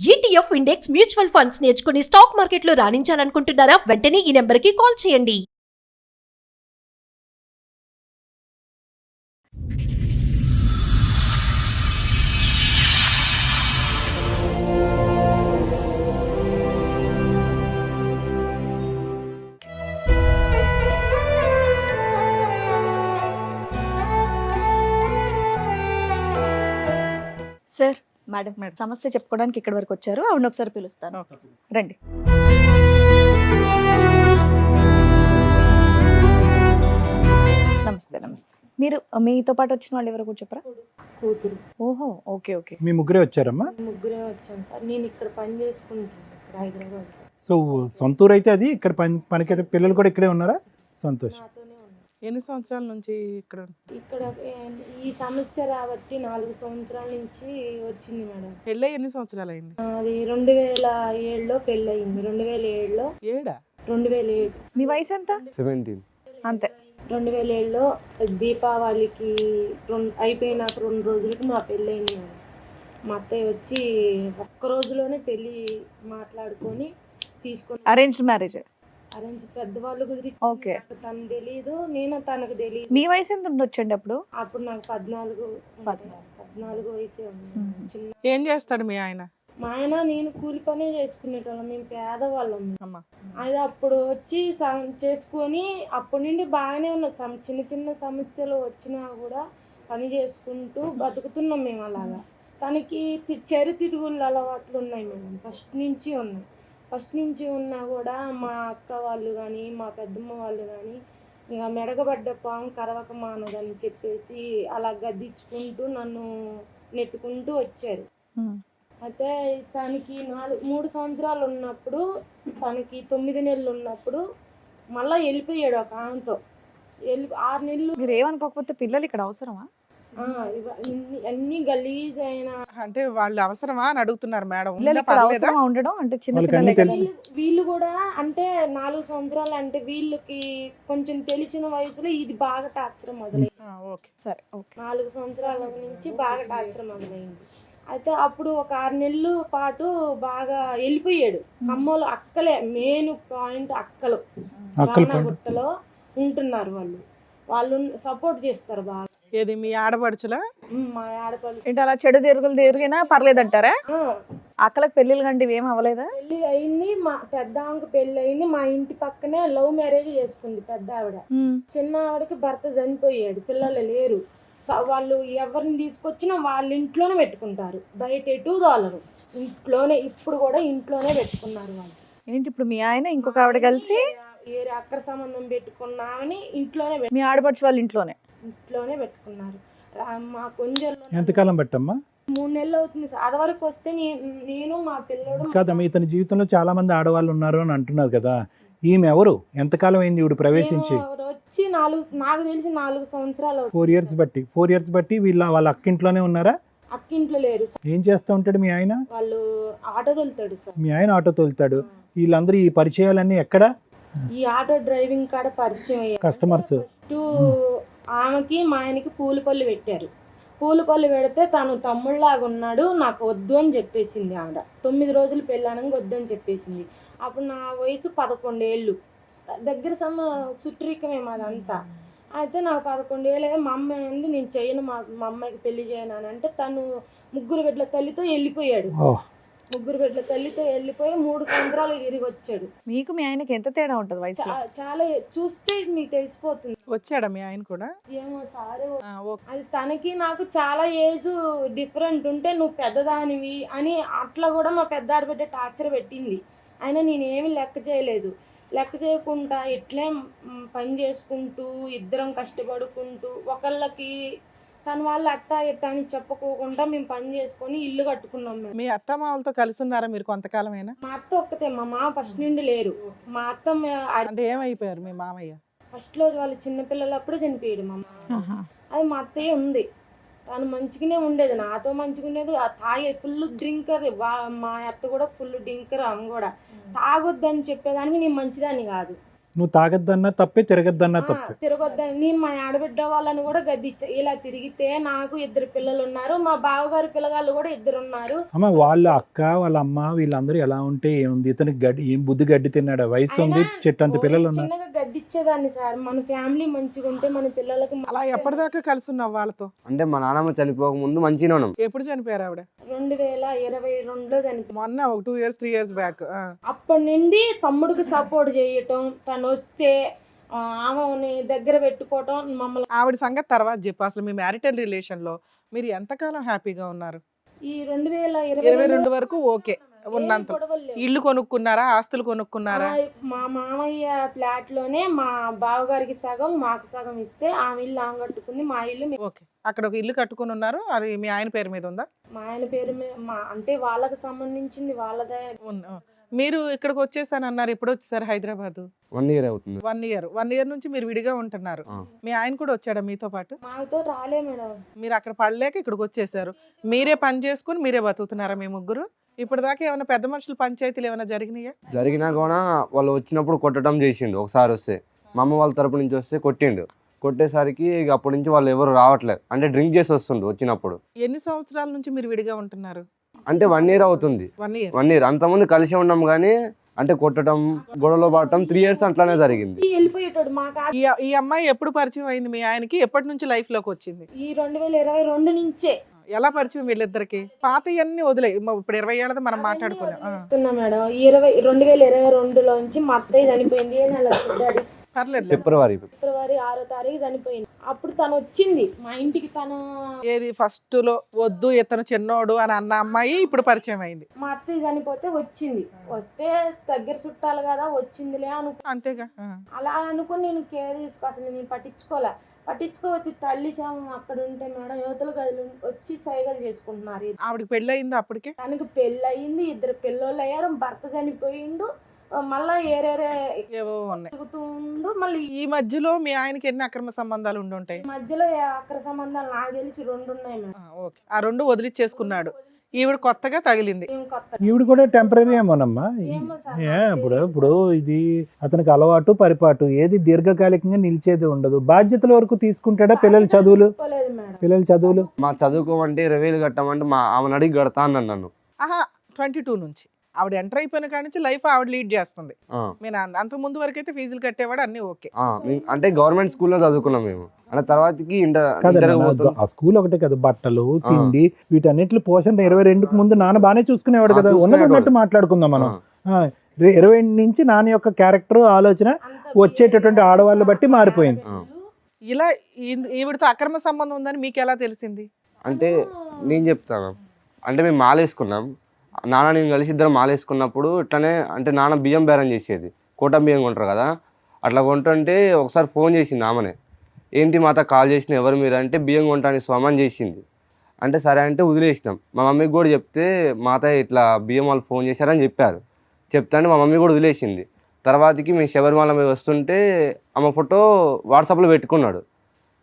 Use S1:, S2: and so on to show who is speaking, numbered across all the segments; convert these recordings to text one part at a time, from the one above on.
S1: ETF index mutual funds నేర్చుకుని stock మార్కెట్లో రాణించాలనుకుంటున్నారా? వెంటనే ఈ నెంబర్కి కాల్ చేయండి.
S2: సార్, మేడం సమస్య చెప్పుకోవడానికి ఇక్కడి వరకు వచ్చారు. ఆవిడ ఒకసారి పిలుస్తాను, రండి. నమస్తే. నమస్తే. మీరు మీతో పాటు వచ్చిన వాళ్ళు ఎవరో కూడా చెప్పరా?
S3: కూతురు.
S2: ఓహో, ఓకే ఓకే.
S4: మీ ముగ్గురే వచ్చారమ్మా?
S3: ముగ్గురే వచ్చాను సార్. నేను ఇక్కడ పని చేసుకుంటాను, ఇక్కడ హైదరాబాద్.
S4: సో సొంతూరు అయితే అది, ఇక్కడ పనికి పిల్లలు కూడా ఇక్కడే ఉన్నారా? సంతోష్.
S3: నాతోనే ఉన్నాను.
S5: ఎన్ని సంవత్సరాల నుంచి ఇక్కడ?
S3: ఇక్కడ ఈ సమస్య రాబట్టి 4 సంవత్సరాల నుంచి వచ్చింది మేడం.
S5: పెళ్ళై ఎన్ని సంవత్సరాలు అయింది?
S3: అది 2007లో పెళ్ళయింది. 2007లో 2007
S2: మీ వయసు ఎంత?
S6: 17.
S2: అంతే.
S3: 2007లో దీపావళికి అయిపోయినాక 2 రోజులకి మా పెళ్ళయింది మేడం. మా అత్తయ్య వచ్చి ఒక్క రోజులోనే పెళ్ళి మాట్లాడుకొని తీసుకొని.
S2: Arranged marriage?
S3: అరేంజ్ పెద్దవాళ్ళు కుదిరి.
S2: ఓకే.
S3: తను తెలీదు, నేను తనకు తెలియదు.
S2: మీ వయసు ఎంత ఉండొచ్చండి అప్పుడు?
S3: అప్పుడు నాకు 14 వయసే ఉంది. చిన్న.
S5: ఏం చేస్తాడు మీ ఆయన?
S3: మా ఆయన నేను కూలి పనే చేసుకునేటోళ్ళం, మేము పేదవాళ్ళం.
S5: అమ్మా,
S3: అది అప్పుడు వచ్చి చేసుకొని అప్పటి నుండి బాగానే ఉన్నాం. చిన్న చిన్న సమస్యలు వచ్చినా కూడా పని చేసుకుంటూ బతుకుతున్నాం మేము అలాగా. తనకి తిరుగుళ్ళ అలవాట్లు ఉన్నాయి మేడం, ఫస్ట్ నుంచి ఉన్నా కూడా మా అక్క వాళ్ళు కానీ మా పెద్దమ్మ వాళ్ళు కానీ ఇంకా మెడగబడ్డ పాము కరవక మానదని చెప్పేసి అలా గద్దించుకుంటూ నన్ను నెట్టుకుంటూ వచ్చారు. అయితే తనకి 3 సంవత్సరాలు ఉన్నప్పుడు, తనకి 9 నెలలు ఉన్నప్పుడు మళ్ళీ వెళ్ళిపోయాడు ఒక ఆమెతో. 6 నెలలు.
S2: మీరు ఏమనుకోకపోతే పిల్లలు ఇక్కడ అవసరమా?
S3: అన్ని గలీజ్ అయిన.
S5: అంటే వాళ్ళు అవసరమా అని అడుగుతున్నారు మేడం.
S2: పిల్లలు ఇక్కడ అవసరమా ఉండడం? అంటే చిన్న
S4: వాళ్ళకి
S2: పిల్లలే
S4: అన్నీ
S2: కదా.
S4: తెలుసు.
S3: వీళ్ళు కూడా అంటే 4 సంవత్సరాలు అంటే వీళ్ళకి కొంచెం తెలిసిన వయసులో ఇది బాగా టార్చర్ మొదలైంది.
S5: ఓకే,
S2: సరే, ఓకే.
S3: 4 సంవత్సరాల నుంచి బాగా టార్చర్ మొదలైంది. అయితే అప్పుడు ఒక 6 నెలలు పాటు బాగా వెళ్ళిపోయాడు. కమ్మలు అక్కలే మెయిన్ పాయింట్, అక్కలు గుట్టలో ఉంటున్నారు. వాళ్ళు సపోర్ట్ చేస్తారు బాగా.
S5: ఏది మీ ఆడపడుచులా?
S3: మా ఆడపల్లి.
S2: ఏంటి అలా చెడు తిరిగినా పర్లేదంటారా? అక్కలకు పెళ్ళిళ్ళు కంటే ఏం అవ్వలేదా?
S3: పెళ్లి అయింది, మా పెద్ద ఆమెకు పెళ్లి అయింది. మా ఇంటి పక్కనే లవ్ మ్యారేజ్ చేసుకుంది పెద్ద ఆవిడ. చిన్న ఆవిడకి భర్త చనిపోయాడు, పిల్లలు లేరు. వాళ్ళు ఎవరిని తీసుకొచ్చినా వాళ్ళ ఇంట్లోనే పెట్టుకుంటారు, బయట ఎటు దోలరు. ఇంట్లోనే, ఇప్పుడు కూడా ఇంట్లోనే పెట్టుకున్నారు వాళ్ళు.
S2: ఏంటి ఇప్పుడు మీ ఆయన ఇంకొక ఆవిడ కలిసి
S3: వేరే అక్కడ సంబంధం పెట్టుకున్నామని ఇంట్లోనే
S2: మీ ఆడపడుచు వాళ్ళ ఇంట్లోనే
S3: పెట్టుకున్నారు. మా కొంచెం
S4: ఎంతకాలం బట్టమ్మా?
S3: 3 నెలలు అవుతుంది సార్. అది వరకు వస్తే నేను మా పిల్లడు.
S4: కాదమ్మా, ఇతని జీవితంలో చాలా మంది ఆడవాళ్ళు ఉన్నారు అని అంటున్నారు కదా, ఈమె ఎవరు? ఎంతకాలం అయింది ఇవిడు ప్రవేశించి?
S3: వచ్చి నాకు తెలిసి 4 సంవత్సరాలు.
S4: 4 ఇయర్స్ బట్టి వాళ్ళ అక్కింట్లోనే ఉన్నారా?
S3: అక్కింట్లో లేరు.
S4: ఏం చేస్తూ ఉంటాడు మీ ఆయన?
S3: వాళ్ళు ఆటో తోలుతాడు సార్.
S4: మీ ఆయన ఆటో తోలుతాడు. వీళ్ళందరూ ఈ పరిచయాలన్నీ ఎక్కడ?
S3: ఈ ఆటో డ్రైవింగ్ కాడ పరిచయం అయ్యారు
S4: కస్టమర్స్.
S3: ఆమెకి మా ఆయనకి పూలపల్లి పెట్టారు. పూలపల్లి పెడితే తను తమ్ముళ్ళలాగా ఉన్నాడు, నాకు వద్దు అని చెప్పేసింది ఆవిడ. 9 రోజులు పెళ్ళానంగా వద్దు అని చెప్పేసింది. అప్పుడు నా వయసు 11 ఏళ్ళు. దగ్గర చుట్టరికమే మాదంతా. అయితే నాకు 11 ఏళ్ళే. మా అమ్మ ఏంది నేను చేయను, మా అమ్మాయికి పెళ్లి చేయను అని అంటే తను 3 బిడ్డల తల్లితో వెళ్ళిపోయాడు. 3 బిడ్డల తల్లితో వెళ్ళిపోయి 3 సంవత్సరాలు తిరిగి వచ్చాడు.
S2: మీకు మీ ఆయనకి ఎంత తేడా ఉంటుంది వయసు?
S3: చాలా చూస్తే మీకు తెలిసిపోతుంది.
S5: వచ్చాడా మీ ఆయన కూడా?
S3: ఏమో సారే, అది తనకి నాకు చాలా ఏజ్ డిఫరెంట్ ఉంటే నువ్వు పెద్దదానివి అని అట్లా కూడా మా పెద్ద ఆడబిడ్డ టార్చర్ పెట్టింది. అయినా నేనేమి లెక్క చేయలేదు. లెక్క చేయకుండా ఇట్లే పని చేసుకుంటూ ఇద్దరం కష్టపడుకుంటూ ఒకళ్ళకి తన వాళ్ళు అట్టా ఎట్టా అని చెప్పుకోకుండా మేము పని చేసుకొని ఇల్లు కట్టుకున్నాం. మేము
S5: మీ అత్త మామలతో కలిసి ఉన్నారా మీరు కొంతకాలమైనా?
S3: మా అత్త ఒక్కతే, మా మామ ఫస్ట్ నుండి లేరు. మా అత్త
S5: అంటే ఏమైపోయారు మీ మామయ్య?
S3: ఫస్ట్ లో వాళ్ళు చిన్నపిల్లలప్పుడు చనిపోయాడు మా మామ. అది మా అత్తయ్య ఉంది, తను మంచిగానే ఉండేది, నాతో మంచిగా ఉండేది. తాగే ఫుల్ డ్రింకర్. మా అత్త కూడా ఫుల్ డ్రింకర్. ఆమె కూడా తాగొద్దని చెప్పేదానికి నేను మంచిదాన్ని కాదు.
S4: నువ్వు తాగొద్దన్నా తప్పే, తిరగద్దన్నా తప్పే.
S3: తిరగొద్దని నేను మా ఆడబిడ్డ వాళ్ళని కూడా గద్దిచ్చా. ఇలా తిరిగితే నాకు 2 పిల్లలు ఉన్నారు, మా బావగారి పిల్లగాళ్ళు కూడా 2 ఉన్నారు.
S4: అమ్మ వాళ్ళ అక్క వాళ్ళ అమ్మ వీళ్ళందరూ ఎలా ఉంటే ఏముంది, ఇతనికి గడ్డి ఏం బుద్ధి గడ్డి తిన్నాడా, వయసు ఉంది,
S3: అయినా
S4: చెట్టంత పిల్లలు ఉన్నారు.
S3: చిన్నగా గద్దిచ్చేదాన్ని సార్. మన ఫ్యామిలీ మంచిగా ఉంటే మన పిల్లలకి
S5: అలా ఎప్పటిదాకా కలిసి ఉన్నావు వాళ్ళతో?
S6: అంటే మా నాన్నమ్మ చనిపోక ముందు మంచిగా ఉన్నాం.
S5: ఎప్పుడు చనిపోయారు ఆవిడ?
S3: 2022లో చనిపోయింది.
S5: మొన్న ఒక 2 years 3 years బ్యాక్.
S3: అప్పటి నుండి తమ్ముడికి సపోర్ట్ చేయటం, తను వస్తే ఆమెని దగ్గర పెట్టుకోవటం, మమ్మల్ని
S5: ఆవిడ సంగతి తర్వాత చెప్పు. అసలు మీ మ్యారిటల్ రిలేషన్ లో మీరు ఎంతకాలం హ్యాపీగా ఉన్నారు?
S3: ఈ 2022
S5: 22 వరకు ఓకే ఉన్నంత.
S3: గొడవలు లేవు.
S5: ఇల్లు కొనుక్కున్నారా, ఆస్తులు కొనుక్కున్నారా?
S3: మా మామయ్య ఫ్లాట్ లోనే మా బావగారికి సగం మాకు సగం ఇస్తే ఆమె ఇల్లు ఆమె కట్టుకుంది, మా ఇల్లు
S5: ఓకే, అక్కడ ఒక ఇల్లు కట్టుకుని ఉన్నారు. అది మీ ఆయన పేరు మీద ఉందా?
S3: మా ఆయన పేరు మీద అంటే వాళ్ళకి సంబంధించింది వాళ్ళదే.
S5: మీరు ఇక్కడికి వచ్చేసాను అన్నారు. ఎప్పుడు వచ్చేసారు హైదరాబాద్?
S6: 1 year అవుతుంది.
S5: 1 year నుంచి మీరు విడిగా ఉంటున్నారు.
S6: ఆ.
S5: మీ ఆయన కూడా వచ్చాడా మీతో పాటు?
S3: మాతో రాలే మేడం.
S5: మీరు అక్కడ పడలేక ఇక్కడికి వచ్చేసారు. మీరే పని చేసుకుని మీరే బతుకుతున్నారా మీ ముగ్గురు? ఇప్పుడు దాకా ఏమైనా పెద్ద మనుషులు పంచాయతీలు ఏమైనా జరిగినాయా?
S6: జరిగినా కూడా వాళ్ళు వచ్చినప్పుడు కొట్టడం చేసిండు. ఒకసారి వస్తే మా అమ్మ వాళ్ళ తరపు నుంచి వస్తే కొట్టిండు. కొట్టేసరికి ఇక అప్పటి నుంచి వాళ్ళు ఎవరు రావట్లేదు. అంటే డ్రింక్ చేసి వస్తుండు వచ్చినప్పుడు.
S5: ఎన్ని సంవత్సరాల నుంచి మీరు విడిగా ఉంటున్నారు?
S6: అంటే 1 year అవుతుంది.
S5: 1 year.
S6: 1 year. అంతకుముందు కలిసి ఉన్నాం కానీ అంటే కొట్టడం, గొడవలో పడటం 3 years అట్లానే జరిగింది.
S3: వెళ్ళిపోయేటోడు మా కాడ.
S5: ఈ అమ్మాయి ఎప్పుడు పరిచయం అయింది మీ ఆయనకి? ఎప్పటి నుంచి లైఫ్ లోకి వచ్చింది?
S3: ఈ 2022 నుంచే.
S5: ఎలా పరిచయం వీళ్ళిద్దరికి? పాత అన్ని వదిలే, ఇప్పుడు 20 ఏళ్ళది మనం మాట్లాడుకున్నాం.
S3: వస్తున్నా మేడం. 2022లో నుంచి మా అత్తయ్య చనిపోయింది. ఏ నెల డాడీ?
S5: పర్లేదు.
S6: ఫిబ్రవరి
S3: 6వ తారీఖు చనిపోయింది. అప్పుడు తను వచ్చింది మా ఇంటికి. తను
S5: ఏది ఫస్ట్ లో వద్దు ఇతను చిన్నోడు అని అన్న అమ్మాయి ఇప్పుడు పరిచయం అయింది.
S3: మా అత్తయ్య చనిపోతే వచ్చింది. వస్తే దగ్గర చుట్టాలు కదా వచ్చిందిలే
S5: అంతేగా.
S3: అలా అనుకుని నేను కేర్ అసలు నేను పట్టించుకోవద్దు. తల్లి శవం అక్కడ ఉంటే మేడం యువతల గదులు వచ్చి సైగలు చేసుకుంటున్నారు.
S5: ఆవిడకి పెళ్ళి అయింది అప్పటికే?
S3: తనకు పెళ్ళి అయింది, 2 పిల్లోళ్ళు అయ్యారు, భర్త చనిపోయిండు, మళ్ళా
S5: ఏవో ఉన్నాయి.
S3: తిరుగుతుండు. మళ్ళీ
S5: ఈ మధ్యలో మీ ఆయనకి ఎన్ని అక్రమ సంబంధాలు ఉండి ఉంటాయి?
S3: ఈ మధ్యలో అక్రమ సంబంధాలు నాకు తెలిసి 2 ఉన్నాయి మేడం.
S5: ఓకే, ఆ 2 వదిలిచ్చేసుకున్నాడు. ఈవిడ కొత్తగా తగిలింది.
S3: ఏం కొత్త
S4: ఈవిడ కూడా టెంపరీ ఏమోనమ్మా.
S3: ఏమో సార్
S4: ఇప్పుడు ఇది అతనికి అలవాటు పరిపాటు, ఏది దీర్ఘకాలికంగా నిలిచేది ఉండదు. బాధ్యతల వరకు తీసుకుంటాడా? పిల్లల చదువులు
S3: మేడం.
S6: మా చదువుకోమంటే 20,000 కట్టమంటే ఆమెను అడిగి కడతా అన్నాను నన్ను.
S5: ఆహా, 22 నుంచి ఆవిడ ఎంటర్ అయిపోయిన కాడి నుంచి లైఫ్ ఆవిడ లీడ్ చేస్తుంది. నేను అంతకు ముందు వరకు అయితే ఫీజులు కట్టేవాడు, అన్ని ఓకే.
S6: అంటే గవర్నమెంట్ స్కూల్లో చదువుకున్నాం మేము. అంటే తర్వాతకి
S4: ఆ స్కూల్ ఒకటే కదా, బట్టలు తిండి వీటన్నిటి పోషణ 22కి ముందు నాన్న బాగానే చూసుకునేవాడు కదా. ఉన్నట్టు మాట్లాడుకుందాం మనం. 20 నుంచి నాన్న యొక్క క్యారెక్టర్ ఆలోచన వచ్చేటటువంటి ఆడవాళ్ళు బట్టి మారిపోయింది.
S5: ఇలా ఈవిడతో అక్రమ సంబంధం ఉందని మీకు ఎలా తెలిసింది?
S6: అంటే నేను చెప్తాను. అంటే మేము మాలేసుకున్నాం, నాన్న నేను కలిసి ఇద్దరం మాలేసుకున్నప్పుడు ఇట్లానే అంటే నాన్న బియ్యం బేరం చేసేది. కోటం బియ్యం కొంటారు కదా, అట్లా కొంటుంటే ఒకసారి ఫోన్ చేసింది ఆమెనే. ఏంటి మాత కాల్ చేసిన, ఎవరు మీరు అంటే బియ్యం కొంటాను స్వామని చేసింది. అంటే సరే అంటే వదిలేసినాం. మా మమ్మీకి కూడా చెప్తే మాత ఇట్లా బియ్యం వాళ్ళు ఫోన్ చేశారని చెప్పారు. చెప్తాంటే మా మమ్మీ కూడా వదిలేసింది. తర్వాతకి మేము శబరిమల మీద వస్తుంటే ఆమె ఫోటో వాట్సాప్లో పెట్టుకున్నాడు.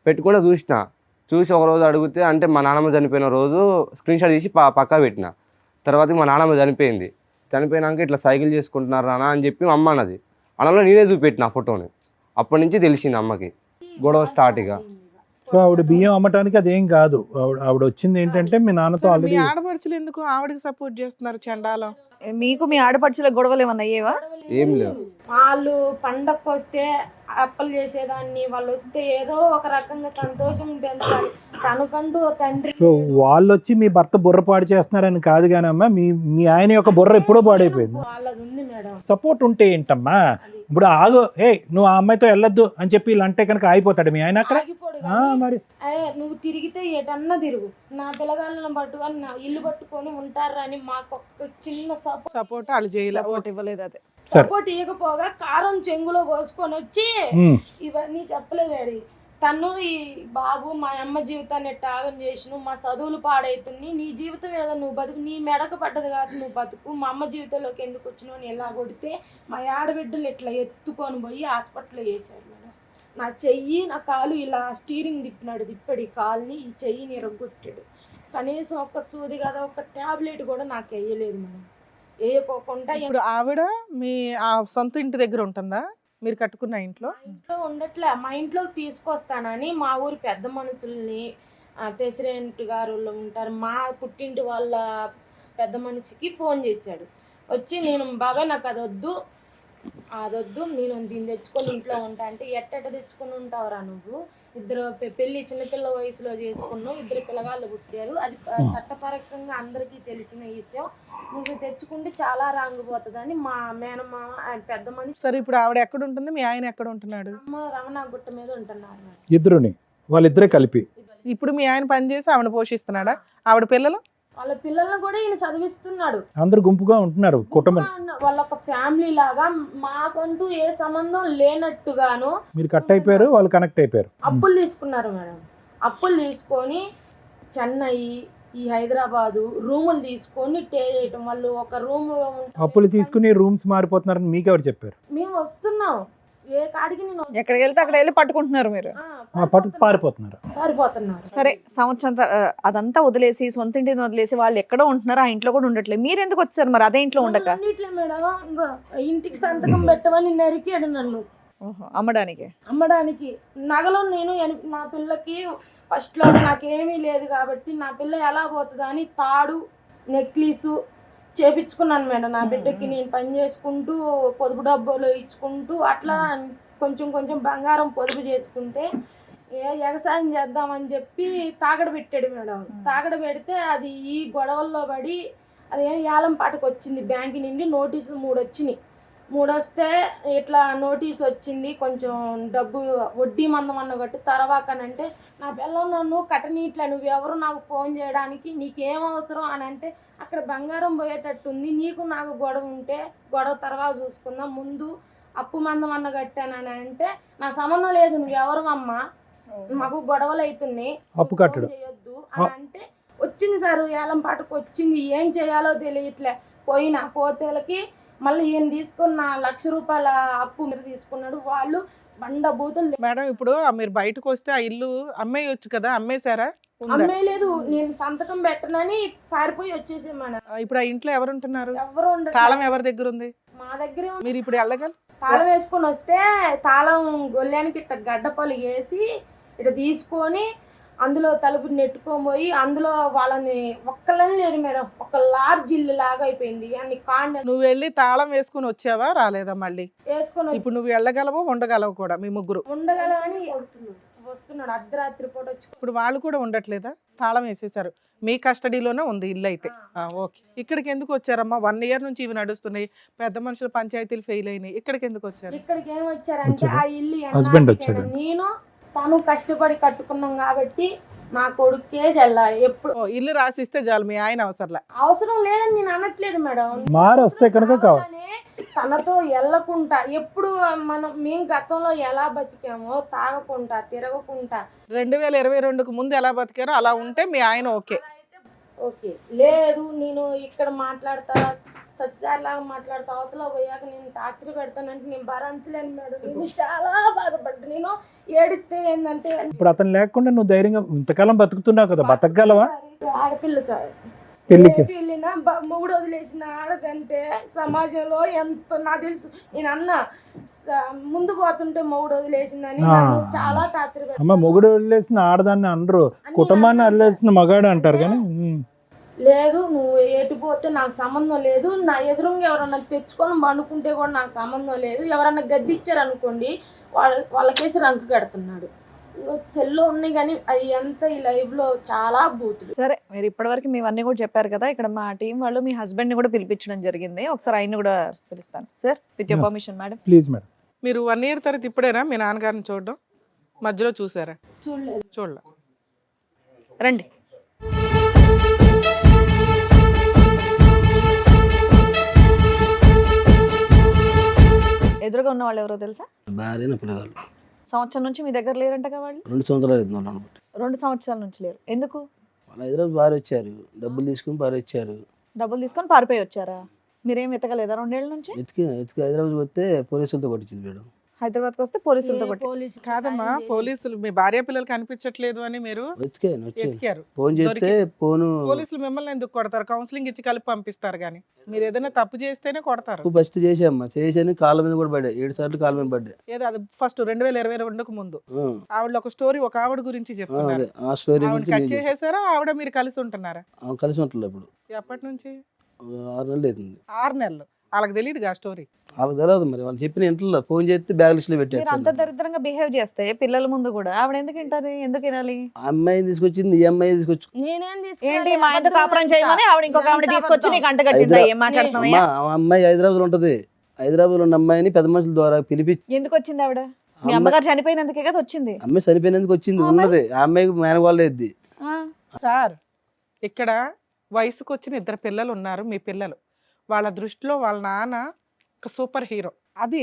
S6: పెట్టుకుంటే చూసి ఒకరోజు అడిగితే అంటే మా నాన్నమ్మ చనిపోయిన రోజు స్క్రీన్ షాట్ తీసి పక్కా పెట్టిన. తర్వాత మా నాన్నమ్మ చనిపోయినాక ఇట్లా సైకిల్ చేసుకుంటున్నారు నాన్న అని చెప్పి మా అమ్మ అన్నది. అలా నేనే చూపెట్టిన ఆ ఫోటోని. అప్పటి నుంచి తెలిసింది అమ్మకి గొడవ స్టార్ట్. ఇక
S4: సో ఆవిడ బియ్యం అమ్మటానికి అదేం కాదు. ఆవిడ వచ్చింది ఏంటంటే మీ నాన్నతో
S5: మీ
S4: ఆల్రెడీ.
S5: ఆడపడుచులు ఎందుకు ఆవిడకి సపోర్ట్ చేస్తున్నారు? చండాలం.
S2: మీకు మీ ఆడపడుచుల గొడవలు ఏమన్నా అయ్యేవా?
S6: ఏం లేవు.
S3: వాళ్ళు పండగకు వస్తే అప్పలు చేసేదాన్ని, వాళ్ళు వస్తే ఏదో ఒక రకంగా సంతోషం పెంచాలి తనకంటూ తండ్రి.
S4: సో వాళ్ళు వచ్చి మీ భర్త బుర్ర పాడు చేస్తున్నారని కాదు కానమ్మా, మీ ఆయన యొక్క బుర్ర ఎప్పుడో పాడైపోయింది.
S3: వాళ్ళది ఉంది మేడం.
S4: సపోర్ట్ ఉంటే ఏంటమ్మా? ఇప్పుడు ఆగు, నువ్వు ఆ అమ్మాయితో వెళ్ళొద్దు అని చెప్పి ఇలా అంటే కనుక అయిపోతాడు మీ ఆయన అక్కడ.
S3: ఆగిపోడు
S4: మరి
S3: నువ్వు తిరిగితే ఎటన్నా తిరుగు, నా పిల్లగాళ్ళని పట్టుకొని నా ఇల్లు పట్టుకొని ఉంటారని మాకు ఒక చిన్న
S5: సపోర్ట్ వాళ్ళు చేయలేదు.
S2: సపోర్ట్ ఇవ్వలేదు. అదే
S3: సపోర్ట్ ఇవ్వకపోగా కారం చెంగులో పోసుకొని వచ్చి ఇవన్నీ చెప్పలేదు. తను ఈ బాబు మా అమ్మ జీవితాన్ని ఎట్టాగం చేసిన, మా చదువులు పాడైతుంది, నీ జీవితం ఏదో నువ్వు బతుకు, నీ మెడకు పడ్డది కాబట్టి నువ్వు బతుకు, మా అమ్మ జీవితంలోకి ఎందుకు వచ్చినావు అని ఎలా కొడితే మా ఆడబిడ్డలు ఇట్లా ఎత్తుకొని పోయి హాస్పిటల్లో వేసారు మేడం. నా చెయ్యి నా కాలు ఇలా స్టీరింగ్ తిప్పాడు ఈ కాలుని, ఈ చెయ్యిని ఎరగొట్టాడు. కనీసం ఒక సూది కదా ఒక టాబ్లెట్ కూడా నాకు వేయలేదు మేడం. వేయకోకుండా
S5: ఇప్పుడు ఆవిడ మీ ఆ సొంత ఇంటి దగ్గర ఉంటుందా? మీరు కట్టుకున్న ఇంట్లో?
S3: మా ఇంట్లో ఉండట్లే, మా ఇంట్లోకి తీసుకొస్తానని మా ఊరి పెద్ద మనుషుల్ని, ప్రెసిడెంట్ గారు ఉంటారు, మా పుట్టింటి వాళ్ళ పెద్ద మనిషికి ఫోన్ చేశాడు. వచ్చి నేను బాబాయ్ నాకు అదొద్దు నేను దీన్ని తెచ్చుకొని ఇంట్లో ఉంటా అంటే, ఎట్టెట్ట తెచ్చుకొని ఉంటావురా నువ్వు, ఇద్దరు పెళ్ళి చిన్నపిల్ల వయసులో చేసుకున్నావు, 2 పిల్లగాళ్ళు పుట్టారు, అది చట్టపరంగా అందరికీ తెలిసిన విషయం, నువ్వు తెచ్చుకుంటే చాలా రాంగిపోతుందని మా మేనమామ ఆయన పెద్ద మనిషి.
S5: సరే ఇప్పుడు ఆవిడ ఎక్కడ ఉంటుంది, మీ ఆయన ఎక్కడ ఉంటున్నాడు?
S3: అమ్మ రమణ గుట్ట మీద ఉంటున్నారు.
S4: ఇద్దరుని వాళ్ళిద్దరే కలిపి.
S5: ఇప్పుడు మీ ఆయన పని చేసి ఆవిడ పోషిస్తున్నాడా? ఆవిడ పిల్లలు?
S3: వాళ్ళ పిల్లల్ని కూడా ఈయన చదివిస్తున్నాడు.
S4: అందరు గుంపుగా ఉంటున్నారు కుటుంబం.
S3: వాళ్ళ ఒక ఫ్యామిలీ లాగా, మాకంటూ ఏ సంబంధం లేనట్టుగాను.
S4: మీరు కట్ అయిపోయారు, వాళ్ళు కనెక్ట్ అయిపోయారు.
S3: అప్పులు తీసుకున్నారు మేడం. అప్పులు తీసుకొని చెన్నై, ఈ హైదరాబాదు రూములు తీసుకొని స్టే చేయటం. వాళ్ళు ఒక రూమ్
S4: అప్పులు తీసుకుని రూమ్స్ మారిపోతున్నారని మీకు ఎవరు చెప్పారు?
S3: మేము వస్తున్నాం ఏ కాడికి నేను
S2: ఎక్కడికి వెళ్తే అక్కడ వెళ్ళి పట్టుకుంటున్నారు మీరు.
S4: పారిపోతున్నారు.
S3: పారిపోతున్నారు.
S2: సరే సంవత్సరం అదంతా వదిలేసి సొంత ఇంటిని వదిలేసి వాళ్ళు ఎక్కడో ఉంటున్నారు, ఆ ఇంట్లో కూడా ఉండట్లేదు, మీరు ఎందుకు వచ్చారు మరి అదే ఇంట్లో ఉండక?
S3: అన్నిట్లే మేడం, ఇంకా ఇంటికి సంతకం పెట్టమని నరికాడు నన్ను.
S2: అమ్మడానికి
S3: నగలో నేను నా పిల్లకి ఫస్ట్ లో నాకేమీ లేదు కాబట్టి నా పిల్ల ఎలా పోతుందా అని తాడు నెక్లెస్ చేపించుకున్నాను మేడం. నా బిడ్డకి నేను పని చేసుకుంటూ పొదుపు డబ్బులు ఇచ్చుకుంటూ అట్లా కొంచెం బంగారం పొదుపు చేసుకుంటే వ్యవసాయం చేద్దామని చెప్పి తాగడ పెట్టాడు మేడం. తాగడ పెడితే అది ఈ గొడవల్లో పడి అది ఏలం పాటకు వచ్చింది. బ్యాంక్ నుండి నోటీసులు 3 వచ్చినాయి. 3 వస్తే ఇట్లా నోటీస్ వచ్చింది, కొంచెం డబ్బు వడ్డీ మందం అన్న కట్టు తర్వాకనంటే, నా పిల్లలు నన్ను కట్టనీట్లా, నువ్వెవరు నాకు ఫోన్ చేయడానికి, నీకేం అవసరం అని అంటే, అక్కడ బంగారం పోయేటట్టుంది, నీకు నాకు గొడవ ఉంటే గొడవ తర్వాత చూసుకుందాం, ముందు అప్పు మందం అన్న కట్టానని అంటే, నా సంబంధం లేదు, నువ్వెవరు అమ్మా, మాకు గొడవలు అవుతున్నాయి,
S4: అప్పు కట్టడు
S3: చేయొద్దు అని అంటే, వచ్చింది సార్ ఏలం పాటకు వచ్చింది, ఏం చేయాలో తెలియట్లే. పోతేలకి మళ్ళీ ఈయన తీసుకున్న 1,00,000 రూపాయల అప్పు మీద తీసుకున్నాడు. వాళ్ళు బండ బూతులు.
S5: మేడం ఇప్పుడు మీరు బయటకు వస్తే ఆ ఇల్లు అమ్మేయొచ్చు కదా, అమ్మేశారా?
S3: అమ్మేయలేదు, నేను సంతకం పెట్టనని పారిపోయి వచ్చేసాం మేడం.
S5: ఇప్పుడు ఆ ఇంట్లో ఎవరు ఉంటున్నారు?
S3: ఎవరు ఉండరు.
S5: తాళం ఎవరి దగ్గర ఉంది?
S3: మా దగ్గరే ఉంది.
S5: మీరు ఇప్పుడు వెళ్ళగలరు?
S3: తాళం వేసుకొని వస్తే తాళం గొల్లానికి ఇట్ట గడ్డపలు వేసి ఇట్లా తీసుకొని అందులో తలుపు నెట్టుకొని అందులో వాళ్ళని ఒక్కళ్ళని లేరు మేడం, ఒక లార్జ్ ఇల్లు లాగా అయిపోయింది. అన్ని కాండ.
S5: నువ్వు వెళ్ళి తాళం వేసుకుని వచ్చావా, రాలేదా? మళ్ళీ
S3: వేసుకొని
S5: ఇప్పుడు నువ్వు వెళ్ళగలవు, ఉండగలవు కూడా, మీ ముగ్గురు
S3: ఉండగలవని వస్తున్నాడు అర్ధరాత్రి పూట వచ్చి.
S5: ఇప్పుడు వాళ్ళు కూడా ఉండట్లేదా? తాళం వేసేసారు, మీ కస్టడీలోనే ఉంది ఇల్లు అయితే. ఓకే, ఇక్కడికి ఎందుకు వచ్చారమ్మా? 1 ఇయర్ నుంచి ఇవి నడుస్తున్నాయి, పెద్ద మనుషుల పంచాయతీలు ఫెయిల్ అయినాయి, ఇక్కడికి ఎందుకు వచ్చారు?
S3: ఇక్కడికి ఏం వచ్చారంటే, ఆ ఇల్లు
S4: హస్బెండ్ వచ్చాడు,
S3: నేను తను కష్టపడి కట్టుకున్నాం కాబట్టి నా కొడుకే చెల్లా. ఎప్పుడు
S5: ఇల్లు రాసిస్తే చాలు, మీ ఆయన
S3: అవసరం లేదని నేను అనట్లేదు మేడం.
S4: మారి వస్తే కనుక కావాలి,
S3: తనతో వెళ్ళకుండా ఎప్పుడు మేము గతంలో ఎలా బతికామో, తాగకుండా తిరగకుండా
S5: 2022కు ముందు ఎలా బతికారో అలా ఉంటే మీ ఆయన ఓకే.
S3: ఓకే లేదు, నేను ఇక్కడ మాట్లాడతా సత్యసారి లాగా మాట్లాడతా, అవతల పోయాక నేను టార్చర్ పెడతానంటే నేను భరించలేను మేడం. నేను చాలా బాధపడ్డా, నేను ఏడిస్తే ఏంటంటే,
S4: ఇప్పుడు అతను లేకుండా నువ్వు ధైర్యంగా ఇంతకాలం బతుకుతున్నావు కదా, బతకగలవా?
S3: ఆడపిల్ల సార్,
S4: పెళ్లికి
S3: వెళ్ళినా మొగుడు వదిలేసిన ఆడదంటే సమాజంలో ఎంత నాకు తెలుసు. నేను అన్నా ముందు పోతుంటే మొగుడు వదిలేసిందని చాలా టార్చర్ పెట్టాను.
S4: అమ్మ మొగుడు వదిలేసిన ఆడదాన్ని అనరు, కుటుంబాన్ని వదిలేసిన మగాడు అంటారు. కానీ
S3: లేదు, నువ్వు ఎటుపోతే నాకు సంబంధం లేదు, నా ఎదురుగా ఎవరన్నా తెచ్చుకొని పండుకుంటే కూడా నాకు సంబంధం లేదు, ఎవరన్నా గద్దిచ్చారు అనుకోండి వాళ్ళకేసి రంకు కడుతున్నాడు. సెల్లో ఉన్నాయి కానీ అది ఎంత ఈ లైవ్ లో చాలా బూతులు.
S2: సరే, మీరు ఇప్పటివరకు మేమన్నీ కూడా చెప్పారు కదా, ఇక్కడ మా టీం వాళ్ళు మీ హస్బెండ్ ని కూడా పిలిపించడం జరిగింది, ఒకసారి ఆయన కూడా పిలుస్తాను sir, with your permission madam.
S4: Please madam.
S5: మీరు 1 ఇయర్ తర్వాత ఇప్పుడేనా మీ నాన్నగారిని చూడడం? మధ్యలో చూసారా?
S3: చూడలేదు.
S5: చూడలే.
S2: రండి. ఎదురుగా ఉన్న వాళ్ళు ఎవరో తెలుసా?
S7: భార్య పిల్లగాళ్ళు.
S2: సంవత్సరం నుంచి మీ దగ్గర లేరంటగా వాళ్ళు?
S7: 2 సంవత్సరాలు అవుతుంది అనమాట.
S2: 2 సంవత్సరాల నుంచి లేరు, ఎందుకు?
S7: వాళ్ళ హైదరాబాద్ భార్య వచ్చారు, డబ్బులు తీసుకుని భార్య వచ్చారు.
S2: డబ్బులు తీసుకొని పారిపోయి వచ్చారా? మీరేం ఎతకలేదా 2 ఏళ్ళ నుంచి?
S7: ఎతికి హైదరాబాద్ వస్తే పోలీసులతో కొట్టించింది మేడం.
S2: హైదరాబాద్కి వస్తే పోలీసులతో కొట్టి
S3: పోలీసు
S5: కాదమ్మా, పోలీసులు మీ భార్య పిల్లలు కనిపించట్లేదు అని మీరు
S7: వచ్చాను
S5: ఎతికారు.
S7: ఫోన్ చేస్తే
S5: దొరికి-
S7: ఫోను
S5: పోలీసులు మిమ్మల్ని ఎందుకు కొడతారు? కౌన్సిలింగ్ ఇచ్చి కలిపి పంపిస్తారు కానీ మీరు ఏదైనా తప్పు చేస్తేనే కొడతారు.
S7: ఫస్ట్ చేసామ్మా, చేసాను కాళ్ళ మీద కూడా పడ్డా, 7 సార్లు కాళ్ళ మీద పడ్డా.
S5: ఏదో అది ఫస్ట్ 2022కు ముందు ఆవిడ ఒక స్టోరీ, ఒక ఆవిడ గురించి చెప్తున్నారు.
S7: అదే ఆ స్టోరీ
S5: ఆవిడ
S7: గురించి
S5: కట్
S7: నేను
S5: చేసేసారా? ఆవిడ మీరు కలిసి ఉంటున్నారా?
S7: కలిసి ఉంటుంది ఇప్పుడు
S5: ఎప్పటి నుంచి?
S7: 6 నెలలు అవుతుంది.
S5: 6 నెలలు. వాళ్ళకి తెలియదు ఆ స్టోరీ.
S7: వాళ్ళకి తెలియదు మరి, వాళ్ళు చెప్పిన ఇంట్లో ఫోన్ చేస్తే బ్యాగ్ లిస్ట్ లో
S2: మీరు అంత
S7: పెట్టారు.
S2: దరిద్రంగా బిహేవ్ చేస్తే పిల్లల ముందు కూడా ఆవిడ ఎందుకు వింటది? ఎందుకు వినాలి?
S7: ఆ అమ్మాయిని తీసుకొచ్చింది, ఈ అమ్మాయి తీసుకొచ్చి
S3: నేనేం
S2: ఏంటి
S3: తీసుకురాలేదు,
S2: మా ఎందుకు కాపురం
S3: అబద్ధం
S2: చేయమని ఆవిడ ఇంకొక ఆవిడ
S3: ఇదంతా
S2: తీసుకొచ్చి
S3: అబద్ధం.
S2: నీకు అంట కట్టిందా? ఏం
S7: అమ్మా,
S2: మాట్లాడుతున్నావా?
S7: ఆ అమ్మాయి హైదరాబాద్ లో ఉంటది. హైదరాబాద్ లో ఉన్న అమ్మాయిని పెద్ద మనుషుల ద్వారా పిలిపించి,
S2: ఎందుకు వచ్చింది ఆవిడ? మీ
S7: అమ్మాయి-
S2: అమ్మగారు చనిపోయినందుకే కదా వచ్చింది.
S7: అమ్మాయి చనిపోయినందుకు వచ్చింది.
S2: ఆ అమ్మాయి?
S7: ఉన్నది ఆ అమ్మాయికి మేనవాళ్ళు ఎద్ది.
S2: ఆ,
S5: సార్, ఇక్కడ వయసుకు వచ్చిన 2 పిల్లలు ఉన్నారు. మీ పిల్లలు, వాళ్ళ దృష్టిలో వాళ్ళ నాన్న ఒక సూపర్ హీరో. అది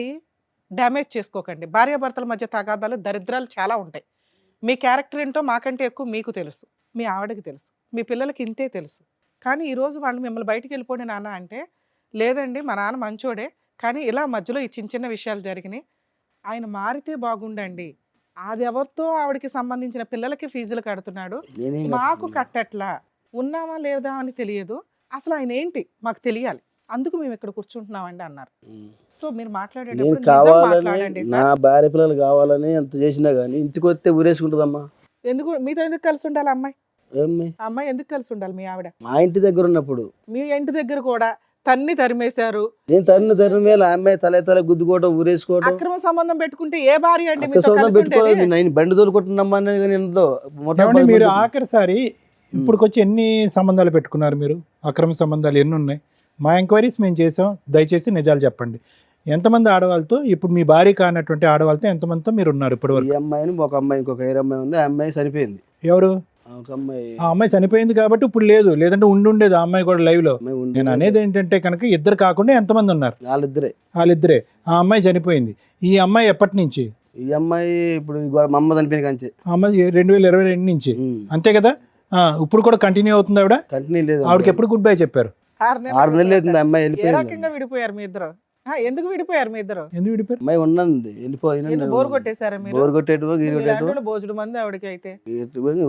S5: డ్యామేజ్ చేసుకోకండి. భార్యాభర్తల మధ్య తగాదాలు, దరిద్రాలు చాలా ఉంటాయి. మీ క్యారెక్టర్ ఏంటో మాకంటే ఎక్కువ మీకు తెలుసు, మీ ఆవిడకి తెలుసు, మీ పిల్లలకి ఇంతే తెలుసు. కానీ ఈరోజు వాళ్ళు మిమ్మల్ని బయటికి వెళ్ళిపోండి నాన్న అంటే, లేదండి మా నాన్న మంచోడే, కానీ ఇలా మధ్యలో ఈ చిన్న చిన్న విషయాలు జరిగినాయి, ఆయన మారితే బాగుండండి. అది ఎవరితో ఆవిడకి సంబంధించిన పిల్లలకి ఫీజులు కడుతున్నాడు,
S7: నేనేం
S5: మాకు
S7: కట్టుకున్నాను.
S5: కట్టట్లా, ఉన్నామా లేదా అని తెలియదు, అసలు ఆయన ఏంటి మాకు తెలియాలి, అందుకు మేము ఇక్కడ కూర్చుంటున్నామండి అన్నారు. సో మీరు
S7: నేను
S5: మాట్లాడేటప్పుడు నిజం
S7: కావాలని,
S5: మాట్లాడండి
S7: నా
S5: సార్.
S7: భార్య పిల్లలు కావాలని ఎంత చేసినా గానీ ఇంటికి వస్తే ఊరేసుకుంటుందమ్మా.
S5: ఎందుకు మీతో ఎందుకు కలిసి ఉండాలి అమ్మాయి?
S7: ఏమ్మి
S5: ఆ అమ్మాయి ఎందుకు కలిసి ఉండాలి? మీ ఆవిడ
S7: మా ఇంటి దగ్గర ఉన్నప్పుడు
S5: మీ ఇంటి దగ్గర కూడా తరిమేశారు.
S7: నేను తరిన మీద ఆ అమ్మాయి తల గుద్దుకోవడం, ఊరేసుకోవడం,
S5: అక్రమ సంబంధం పెట్టుకుంటే ఏ భార్య అండి
S7: అక్క
S5: మీతో
S7: సొంతం
S5: కలిసి
S7: పెట్టుకోవాలి.
S5: ఉండేది?
S7: నేను బండి తోలుకుంటున్నామా ఇంట్లో
S4: ఏమండి, మీరు ఆఖరిసారి ఇప్పుడుకొచ్చి ఎన్ని సంబంధాలు పెట్టుకున్నారు మీరు? అక్రమ సంబంధాలు ఎన్ని ఉన్నాయి? మా ఎంక్వైరీస్ మేము చేసాం, దయచేసి నిజాలు చెప్పండి. ఎంతమంది ఆడవాళ్ళతో, ఇప్పుడు మీ భార్య కానటువంటి ఆడవాళ్ళతో ఎంతమందితో మీరు ఉన్నారు ఇప్పటి
S7: ఈ
S4: వరకు?
S7: అమ్మాయిని ఒక అమ్మాయి, ఇంకొక వేరే అమ్మాయి ఉంది. ఆ అమ్మాయి చనిపోయింది.
S4: ఎవరు?
S7: ఒక అమ్మాయి
S4: ఆ అమ్మాయి చనిపోయింది కాబట్టి ఇప్పుడు లేదు, లేదంటే ఉండేది ఆ అమ్మాయి కూడా లైవ్ లో.
S7: అమ్మాయి ఉంది.
S4: నేను అనేది ఏంటంటే కనుక ఇద్దరు కాకుండా ఎంతమంది ఉన్నారు?
S7: వాళ్ళిద్దరే.
S4: వాళ్ళిద్దరే. ఆ అమ్మాయి చనిపోయింది. ఈ అమ్మాయి ఎప్పటి నుంచి?
S7: ఈ అమ్మాయి ఇప్పుడు మా అమ్మ చనిపోయిన కంచి.
S4: ఆ అమ్మాయి 2022 నుంచి, అంతే కదా? ఇప్పుడు కూడా కంటిన్యూ అవుతుంది ఆవిడ?
S7: కంటిన్యూ లేదు.
S4: ఆవిడకి ఎప్పుడు గుడ్ బై చెప్పారు?
S7: 6 నెలలు అవుతుంది. అమ్మాయి
S5: ఏ
S7: వెళ్ళిపోయింది.
S5: రకంగా విడిపోయారు మీ ఇద్దరు? ఎందుకు విడిపోయారు మీ ఇద్దరు?
S4: ఎందుకు విడిపోయారు?
S7: అమ్మాయి ఉన్నది వెళ్ళిపోయిన.
S5: బోర్ కొట్టేశారా మీరు?
S7: బోర్ కొట్టేటో గీరు కొట్టేటో
S5: భోజనం మంది ఆవిడకి అయితే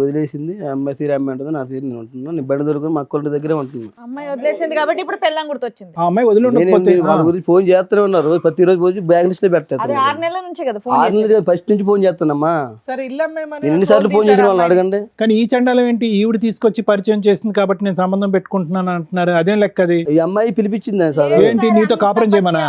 S7: వదిలేసింది. ఆ అమ్మాయి తీరు అమ్మాయి ఉంటుంది, నా తీరు నేను ఉంటున్నాను. నీ బండి దొరుకుని మా అక్కల దగ్గరే ఉంటుంది.
S2: అమ్మాయి వదిలేసింది కాబట్టి ఇప్పుడు పెళ్ళం గుర్తొచ్చింది.
S4: ఆ అమ్మాయి వదిలి ఉండకపోతే
S7: వాళ్ళ గురించి ఫోన్ చేస్తూనే ఉన్నారు. ప్రతిరోజు పోయి బ్యాగ్ లిస్ట్ లో
S2: అది
S7: పెట్టారు.
S2: 6 నెలల నుంచే కదా ఫోన్
S7: 6 నెలలు ఫస్ట్ నుంచి ఫోన్ చేస్తానమ్మా.
S5: సరే ఇల్లు అమ్మేమని
S7: నేను ఎన్నిసార్లు ఫోన్ చేసిన వాళ్ళని అడగండి.
S4: కానీ ఈ చండాలం ఏంటి? ఈవిడ తీసుకొచ్చి పరిచయం చేసింది కాబట్టి నేను సంబంధం పెట్టుకుంటున్నాను అంటున్నారు, అదేం లెక్క అది?
S7: ఈ అమ్మాయి పిలిపించింది సార్.
S4: ఏంటి, నీతో కాపురం చేయమనా?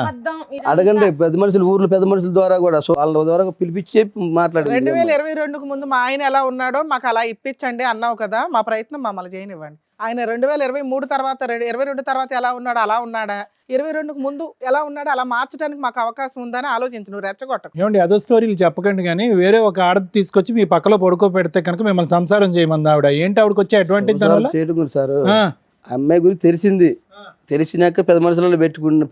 S7: అడగండి. పెద్ద మనుషులు, ఊర్లో పెద్ద మనుషుల ద్వారా కూడా వాళ్ళ ద్వారా పిలిపించి మాట్లాడండి.
S5: 2022కు ముందు మా ఆయన ఎలా ఉన్నాడో మాకు అలా ఇప్పించండి అన్నావు కదా, మా ప్రయత్నం మమ్మల్ని చేయనివ్వండి. ఆయన 2023 తర్వాత 22 తర్వాత ఎలా ఉన్నాడో అలా ఉన్నాడా, 22కు ముందు ఎలా ఉన్నాడో అలా మార్చడానికి మాకు అవకాశం ఉందని ఆలోచించు. నువ్వు రెచ్చగొట్టకు.
S4: ఏమండి, అదో స్టోరీలు చెప్పకండి. కానీ వేరే ఒక ఆడది తీసుకొచ్చి మీ పక్కలో పడుకోబెడితే కనుక మిమ్మల్ని సంసారం చేయమంది ఆవిడ. ఏంటి ఆవిడకి వచ్చే అడ్వాంటేజ్ దానివల్ల?
S7: చేయడం గురించి సార్, అమ్మాయి గురించి తెలిసింది. తెలిసినాక పెద్ద మనుషులలో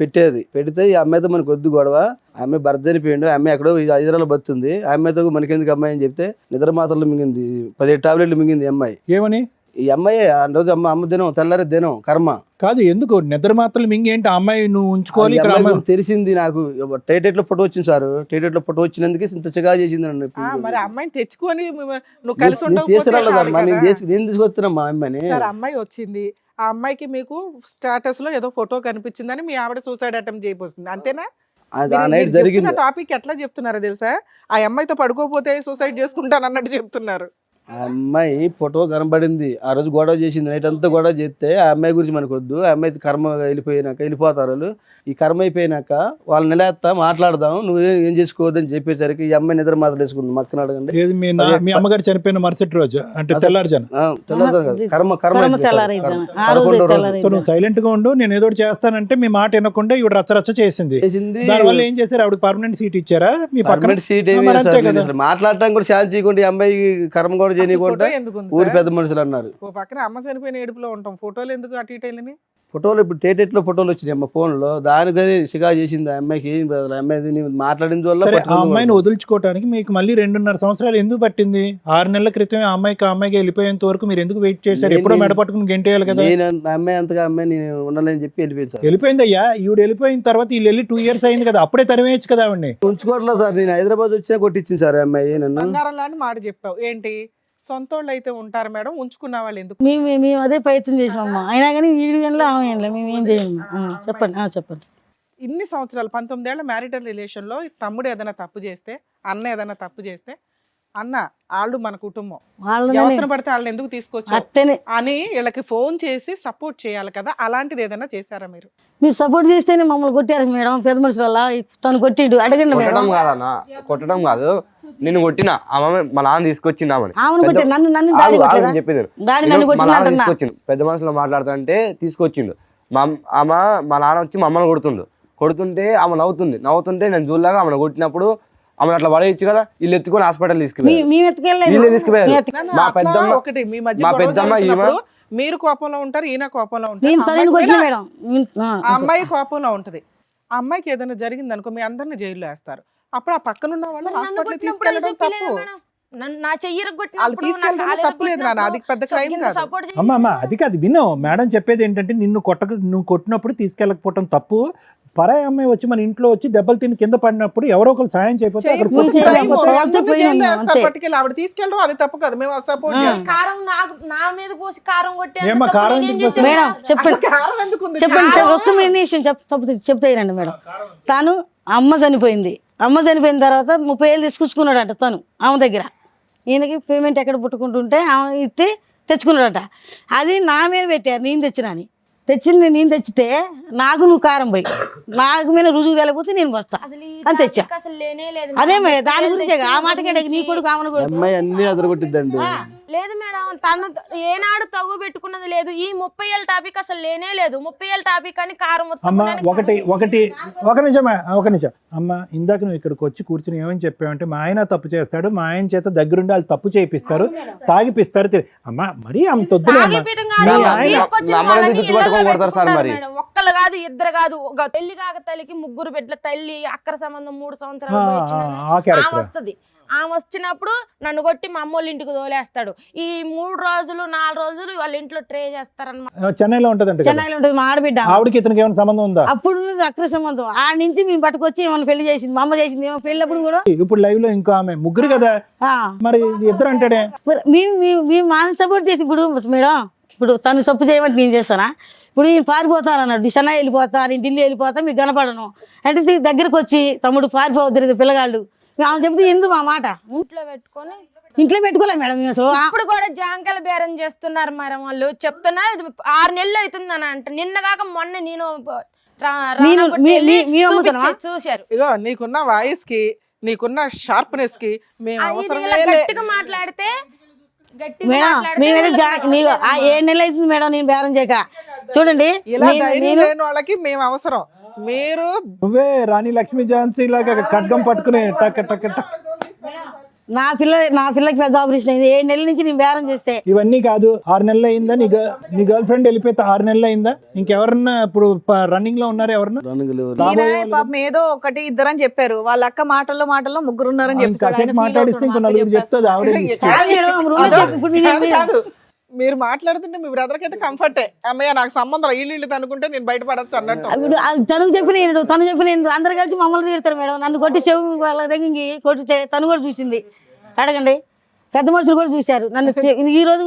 S7: పెట్టేది. పెడితే ఈ అమ్మాయితో మనకు వద్దు గొడవ, ఆమె భర్త చనిపోయిండు, ఆమె ఎక్కడో హైదరాబాద్ బతుంది, ఆ అమ్మాయితో మనకెందుకు అమ్మాయి అని చెప్తే నిద్ర మాత్రలు మింగింది, 17 టాబ్లెట్లు మింగింది ఈ అమ్మాయి.
S4: ఏమని?
S7: ఈ అమ్మాయి ఆ రోజు అమ్మ దినం, తెల్లారి దినం కర్మ
S4: కాదు, ఎందుకు నిద్ర మాత్రలు మింగి ఏంటి? ఆ అమ్మాయి నువ్వు ఉంచుకోవాలి.
S7: ఈ
S4: ఇక్కడ
S7: అమ్మాయి
S4: అమ్మాయి
S7: గురించి తెలిసింది నాకు. టైటెట్ లో ఫోటో వచ్చింది సార్. టైటెట్ లో ఫోటో వచ్చినందుకే ఇంత చిగా చేసింది.
S5: మరి అమ్మాయిని తెచ్చుకొని నువ్వు కలిసి
S7: నేను తీసుకురాలేదమ్మా, నేను తీసుకొస్తున్నా మా అమ్మాయిని.
S5: అమ్మాయి వచ్చింది, ఆ అమ్మాయికి మీకు స్టేటస్ లో ఏదో ఫోటో కనిపించిందని మీ ఆవిడ సూసైడ్ అటెంప్ట్ చేయబోతుంది, అంతేనా?
S7: ఆ నైట్ జరిగింది.
S5: టాపిక్ ఎట్లా చెప్తున్నారో తెలుసా? ఆ అమ్మాయితో పడుకోపోతే సూసైడ్ చేసుకుంటాను అన్నట్టు చెప్తున్నారు.
S7: ఆ అమ్మాయి ఫోటో కనబడింది. ఆ రోజు గొడవ చేసింది. నైట్ అంతా గొడవ చేస్తే ఆ అమ్మాయి గురించి మనకు వద్దు, ఆ అమ్మాయి కర్మ వెళ్ళిపోతారు వాళ్ళు. ఈ కర్మ అయిపోయినాక వాళ్ళని నిలేస్తా మాట్లాడదాం, నువ్వు ఏం చేసుకోవద్దని చెప్పేసరికి ఈ అమ్మాయి నిద్ర మాత్రం వేసుకుంది. మక్కన అడగండి.
S4: ఏది మీ అమ్మగారు చనిపోయిన మరుసటి రోజు అంటే తెల్లారుజాను?
S7: తెల్లదాం కాదు, కర్మ
S4: 11వ రోజు. సో నువ్వు సైలెంట్ గా ఉండు, నేను ఏదో ఒకటి చేస్తానంటే మీ మాట వినకుండా ఇవి రచ్చరచ్చ చేసింది. దానివల్ల ఏం చేశారు? ఆవిడ పర్మనెంట్ సీట్ ఇచ్చారా మీ పక్కన?
S7: సీట్ మాట్లాడటానికి కూడా ఛాన్స్ చేయకుండా ఈ అమ్మాయి కర్మ కూడా చేయకుండా ఊరి పెద్ద మనుషులు అన్నారు.
S5: ఓ పక్కన అమ్మ చనిపోయిన ఏడుపులో ఉంటాం, ఫోటోలు ఎందుకు అటు ఇటు వెళ్ళి?
S7: ఫోటోలు ఇప్పుడు టేటెట్లో ఫోటోలు వచ్చినాయి అమ్మ ఫోన్లో, దానికది షికా చేసింది ఆ అమ్మాయికి. ఏం కాదు, ఆ అమ్మాయి నీవు మాట్లాడిన వల్ల
S4: సరే, ఆ
S7: పట్టుకుంది
S4: అమ్మాయిని
S7: వాళ్ళు.
S4: వదులుచుకోవడానికి మీకు మళ్ళీ 2.5 సంవత్సరాలు ఎందుకు పట్టింది? 6 నెలల క్రితమే ఆ అమ్మాయికి వెళ్ళిపోయేంత వరకు మీరు ఎందుకు వెయిట్ చేశారు? ఎప్పుడో మెడ పట్టుకుని గెంటేయాలి కదా.
S7: నేను ఆ అమ్మాయి అంతగా అమ్మాయి నేను ఉండాలని చెప్పి వెళ్ళిపోయింది సార్.
S4: వెళ్ళిపోయిందయ్యా, ఈవిడ వెళ్ళిపోయిన తర్వాత వీళ్ళు వెళ్ళి 2 years అయింది కదా, అప్పుడే తరివేయచ్చు కదా ఆవిడ్ని.
S7: ఉంచుకోవట్లేదు సార్, నేను హైదరాబాద్ వచ్చినా కొట్టించింది సార్ ఆ అమ్మాయి నన్ను.
S5: బంగారం లాంటి మాట చెప్పావు ఏంటి? సొంతోళ్ళు అయితే ఉంటారు మేడం, ఉంచుకున్న వాళ్ళు ఎందుకు?
S8: మేము అదే ప్రయత్నం చేసినామమ్మా, అయినా కానీ వీడి గంటలో ఆమె గంటలో మేము ఏం చేయము. చెప్పండి చెప్పండి.
S5: ఇన్ని సంవత్సరాలు 19 ఏళ్ల మ్యారిటల్ రిలేషన్లో తమ్ముడు ఏదైనా తప్పు చేస్తే, అన్న ఏదైనా తప్పు చేస్తే, అన్న వాళ్ళు మన కుటుంబం,
S8: వాళ్ళని
S5: ఎవరిని పడితే వాళ్ళని ఎందుకు తీసుకొచ్చావు
S8: అట్టనే
S5: అని వీళ్ళకి ఫోన్ చేసి సపోర్ట్ చేయాలి కదా. అలాంటిది ఏదైనా చేశారా మీరు?
S8: మీరు సపోర్ట్ చేస్తేనే మమ్మల్ని కొట్టారు మేడం. పెద్ద మనుషుల వల్ల తను కొట్టిండు, అడగండి మేడం.
S6: కొట్టడం కాదన్నా, కొట్టడం కాదు, నిన్ను కొట్టిన ఆమె మా నాన్న తీసుకొచ్చిందామని
S8: ఆమెను కొట్టాడు, నన్ను దాడి కొట్టాడా?
S6: చెప్పింది
S8: దాడి నన్ను
S6: మా నాన్న
S8: కొట్టినట్టున్నా.
S6: తీసుకొచ్చిండు, పెద్ద మనుషులు మాట్లాడుతుంటే తీసుకొచ్చిండు. ఆమె మా నాన్న వచ్చి మా అమ్మని కొడుతుంటే ఆమె నవ్వుతుంటే నేను చూడలాగా ఆమెను కొట్టినప్పుడు ఆమెను అట్లా పడేయచ్చు కదా. వీళ్ళు ఎత్తుకొని హాస్పిటల్ తీసుకుపోయారు.
S8: మేము ఎత్తుకెళ్ళలేదు.
S6: వీళ్ళే తీసుకుపోయారు.
S5: నాన్న,
S6: మా
S5: అట్లా
S6: పెద్దమ్మ
S5: ఒకటి మీ మధ్య
S6: మా
S5: గొడవ
S6: పెద్దమ్మ
S5: జరుగుతున్నప్పుడు మీరు కోపంలో ఉంటారు, ఈయన కోపంలో ఉంటారు.
S8: నేను
S5: ఆ
S8: తనని
S5: అమ్మాయికి
S8: కొట్టిన
S5: కూడా
S8: మేడం.
S5: ఆ అమ్మాయి కోపంలో ఉంటది. ఆ అమ్మాయికి ఏదైనా జరిగింది అనుకో, మీ అందరిని జైల్లో వేస్తారు. అప్పుడు ఆ పక్కనున్న వాళ్ళు హాస్పిటల్ తీసుకెళ్ళడం తప్పు.
S9: నా చెయ్యి
S5: వాళ్ళు
S9: ఇరగొట్టినప్పుడు నా
S5: తీసుకెళ్ళడం
S9: కాలు
S5: తప్పు లేదు నాన్న, అది పెద్ద క్రైమ్ కాదు.
S9: సపోర్ట్
S4: అమ్మ అది కాదు, విను. మేడం చెప్పేది ఏంటంటే నువ్వు కొట్టినప్పుడు తీసుకెళ్ళకపోవటం తప్పు. పరాయి అమ్మాయి వచ్చి మన ఇంట్లో వచ్చి దెబ్బలు తిని కింద పడినప్పుడు ఎవరో ఒకరు సాయం చేయకపోతే అక్కడ
S8: నువ్వు
S4: కొట్టి
S8: చేయలేవు.
S4: చంపకపోతే-
S8: తర్వాత
S5: అందరిని
S8: పోయి
S5: జైల్లో
S8: ఉన్నాం,
S5: వేస్తారు,
S8: అంతే.
S5: పట్టుకెళ్ళి ఆవిడ తీసుకెళ్ళడం అది తప్పు కాదు. మేము సపోర్ట్ చేస్తాం.
S9: కారం నా మీద పోసి కారం కొట్టే
S4: ఏమ్మా, కారం ఎందుకు పోసావు?
S8: మేడం చెప్పండి
S5: కారణం ఎందుకు ఉంది?
S8: చెప్పండి ఒక్క నిమిషం చెప్తాయినండి మేడం. తను అమ్మ చనిపోయింది తర్వాత 30 ఏళ్ళు తీసుకొచ్చుకున్నాడంట తను ఆమె దగ్గర. ఈయనకి పేమెంట్ ఎక్కడ పుట్టుకుంటుంటే ఆమె ఇస్తే తెచ్చుకున్నాడట. అది నా మీద పెట్టారు, నేను తెచ్చినాని. నేను తెచ్చితే నాకు నువ్వు కారం పోయి నాకు మీద రుజువు వెళ్ళకపోతే నేను వస్తా అని తెచ్చా.
S9: అసలు లేనే లేదు
S8: అదే మేడం, దాని గురించి ఆ మాటకే నీ కొడుకు ఆమెను
S7: ఆ అమ్మాయి అన్ని అదరగొట్టిద్దండి.
S9: లేదు మేడం, తను ఏనాడు తగు పెట్టుకున్నది లేదు. ఈ 30 ఏళ్ళ టాపిక్ అసలు లేనే లేదు. 30 ఏళ్ళ టాపిక్ అని కారం మొత్తం
S4: అమ్మ
S9: కొనడానికి
S4: ఒక నిమిషం అమ్మ, ఇందాక నువ్వు ఇక్కడికి వచ్చి కూర్చుని ఏమని చెప్పావంటే మా ఆయన తప్పు చేస్తాడు, మా ఆయన చేత దగ్గరుండి వాళ్ళు తప్పు చేయిస్తారు, తాగిపిస్తారు. అమ్మ మరీ అంత వద్దులే అమ్మ.
S9: తాగిపీయడం కాదు,
S4: మీ ఆయన-
S9: తీసుకొచ్చిన
S6: నమ్మలేదు,
S9: వాళ్ళని
S6: గుర్తుపట్టుకొని
S9: ఇళ్ళల్లో
S6: కొడతారు సార్ మరి.
S9: పెట్టుకుంటారు మేడం. ఒక్కళ్ళు కాదు, ఇద్దరు కాదు, ఒక పెళ్లి కాక తల్లికి 3 బిడ్డల తల్లి, అక్కర సంబంధం 3 సంవత్సరాలు పోయి వచ్చినాక
S4: ఆ క్యారెక్టర్.
S9: ఆమె వస్తుంది. ఆమె వచ్చినప్పుడు నన్ను కొట్టి మా అమ్మోళ్ళ ఇంటికి తోలేస్తాడు. ఈ 3 రోజులు 4 రోజులు వాళ్ళ ఇంట్లో ట్రే చేస్తారన్నమాట.
S4: చెన్నైలో ఉంటదంట కదా.
S8: చెన్నైలో ఉంటుంది మా ఆడబిడ్డ.
S4: ఆవిడకి ఇతనికి ఏమైనా సంబంధం ఉందా?
S8: అప్పుడు అక్కడ సంబంధం ఆ నుంచి మేము పట్టుకొచ్చి ఏమైనా పెళ్లి చేసింది, మా అమ్మ చేసింది. ఏమో పెళ్ళప్పుడు కూడా
S4: ఇప్పుడు లైవ్ లో ఇంకో ఆమె, ముగ్గురు కదా
S8: ఆ,
S4: మరి ఇద్దరు అంటాడే.
S8: మరి మేము మాని సపోర్ట్ చేసి ఇప్పుడు మేడం, ఇప్పుడు తను తప్పు చేయమంటే నేను చేస్తానా? ఇప్పుడు ఈయన పారిపోతాను అన్నాడు, చెన్నై వెళ్ళిపోతా, నేను ఢిల్లీ వెళ్ళిపోతా, మీకు కనపడను అంటే దగ్గరకు వచ్చి తమ్ముడు పారిపోవద్దు పిల్లగాళ్ళు ఆమె చెప్తే ఎందుకు మా మాట ఇంట్లో పెట్టుకోలే మేడం. మేము అసలు
S9: ఇప్పుడు కూడా జాంకాయల బేరం చేస్తున్నారు మేడం వాళ్ళు. చెప్తున్నారు ఇది 6 నెలలు అవుతుందని అంట. నిన్న కాక మొన్న నేను చూశారు.
S5: ఇగో నీకున్న వాయిస్ కి, నీకున్న షార్ప్నెస్ కి మేము అవసరం
S9: గట్టిగా మాట్లాడితే
S8: మేడం మేమైతే 7 నెలలు అవుతుంది మేడం నేను బేరం చేయక. చూడండి
S5: ఇలా ధైర్యం లేని వాళ్ళకి మేము అవసరం. మీరు
S4: నువ్వే రాణి లక్ష్మీ ఝాన్సీ లాగా ఖడ్గం పట్టుకుని టక్ టక్ టక్.
S8: నా పిల్లకి పెద్ద ఆపరేషన్ అయింది. 7 నెలల నుంచి నేను బేరం చేస్తే
S4: ఇవన్నీ కాదు. 6 నెలలు అయిందా నీ గర్ల్ ఫ్రెండ్ వెళ్ళిపోతే? 6 నెలలు అయిందా? ఇంకెవరన్నా ఇప్పుడు రన్నింగ్ లో ఉన్నారు? ఎవరన్నా
S2: పాపం ఏదో ఒకటి ఇద్దరని చెప్పారు. వాళ్ళ అక్క మాటల్లో 3 ఉన్నారని
S4: కాసేపు మాట్లాడిస్తే ఇంకో నలుగురు చెప్తుంది ఆవిడే.
S8: ఇప్పుడు నేను
S5: కాదు, మీరు మాట్లాడుతుంటే మీ బ్రదర్కి అయితే కంఫర్టే. అమ్మయ్య నాకు సంబంధం ఇల్లు అనుకుంటే నేను బయటపడచ్చు అన్నట్టు.
S8: తనకు చెప్పిన అందరు కలిసి మమ్మల్ని తిడతారు మేడం. నన్ను కొట్టి చెవు వాళ్ళ దగ్గరికి కొట్టితే తను కూడా చూసింది. అడగండి, పెద్ద మనుషులు కూడా చూశారు నన్ను. ఈ రోజు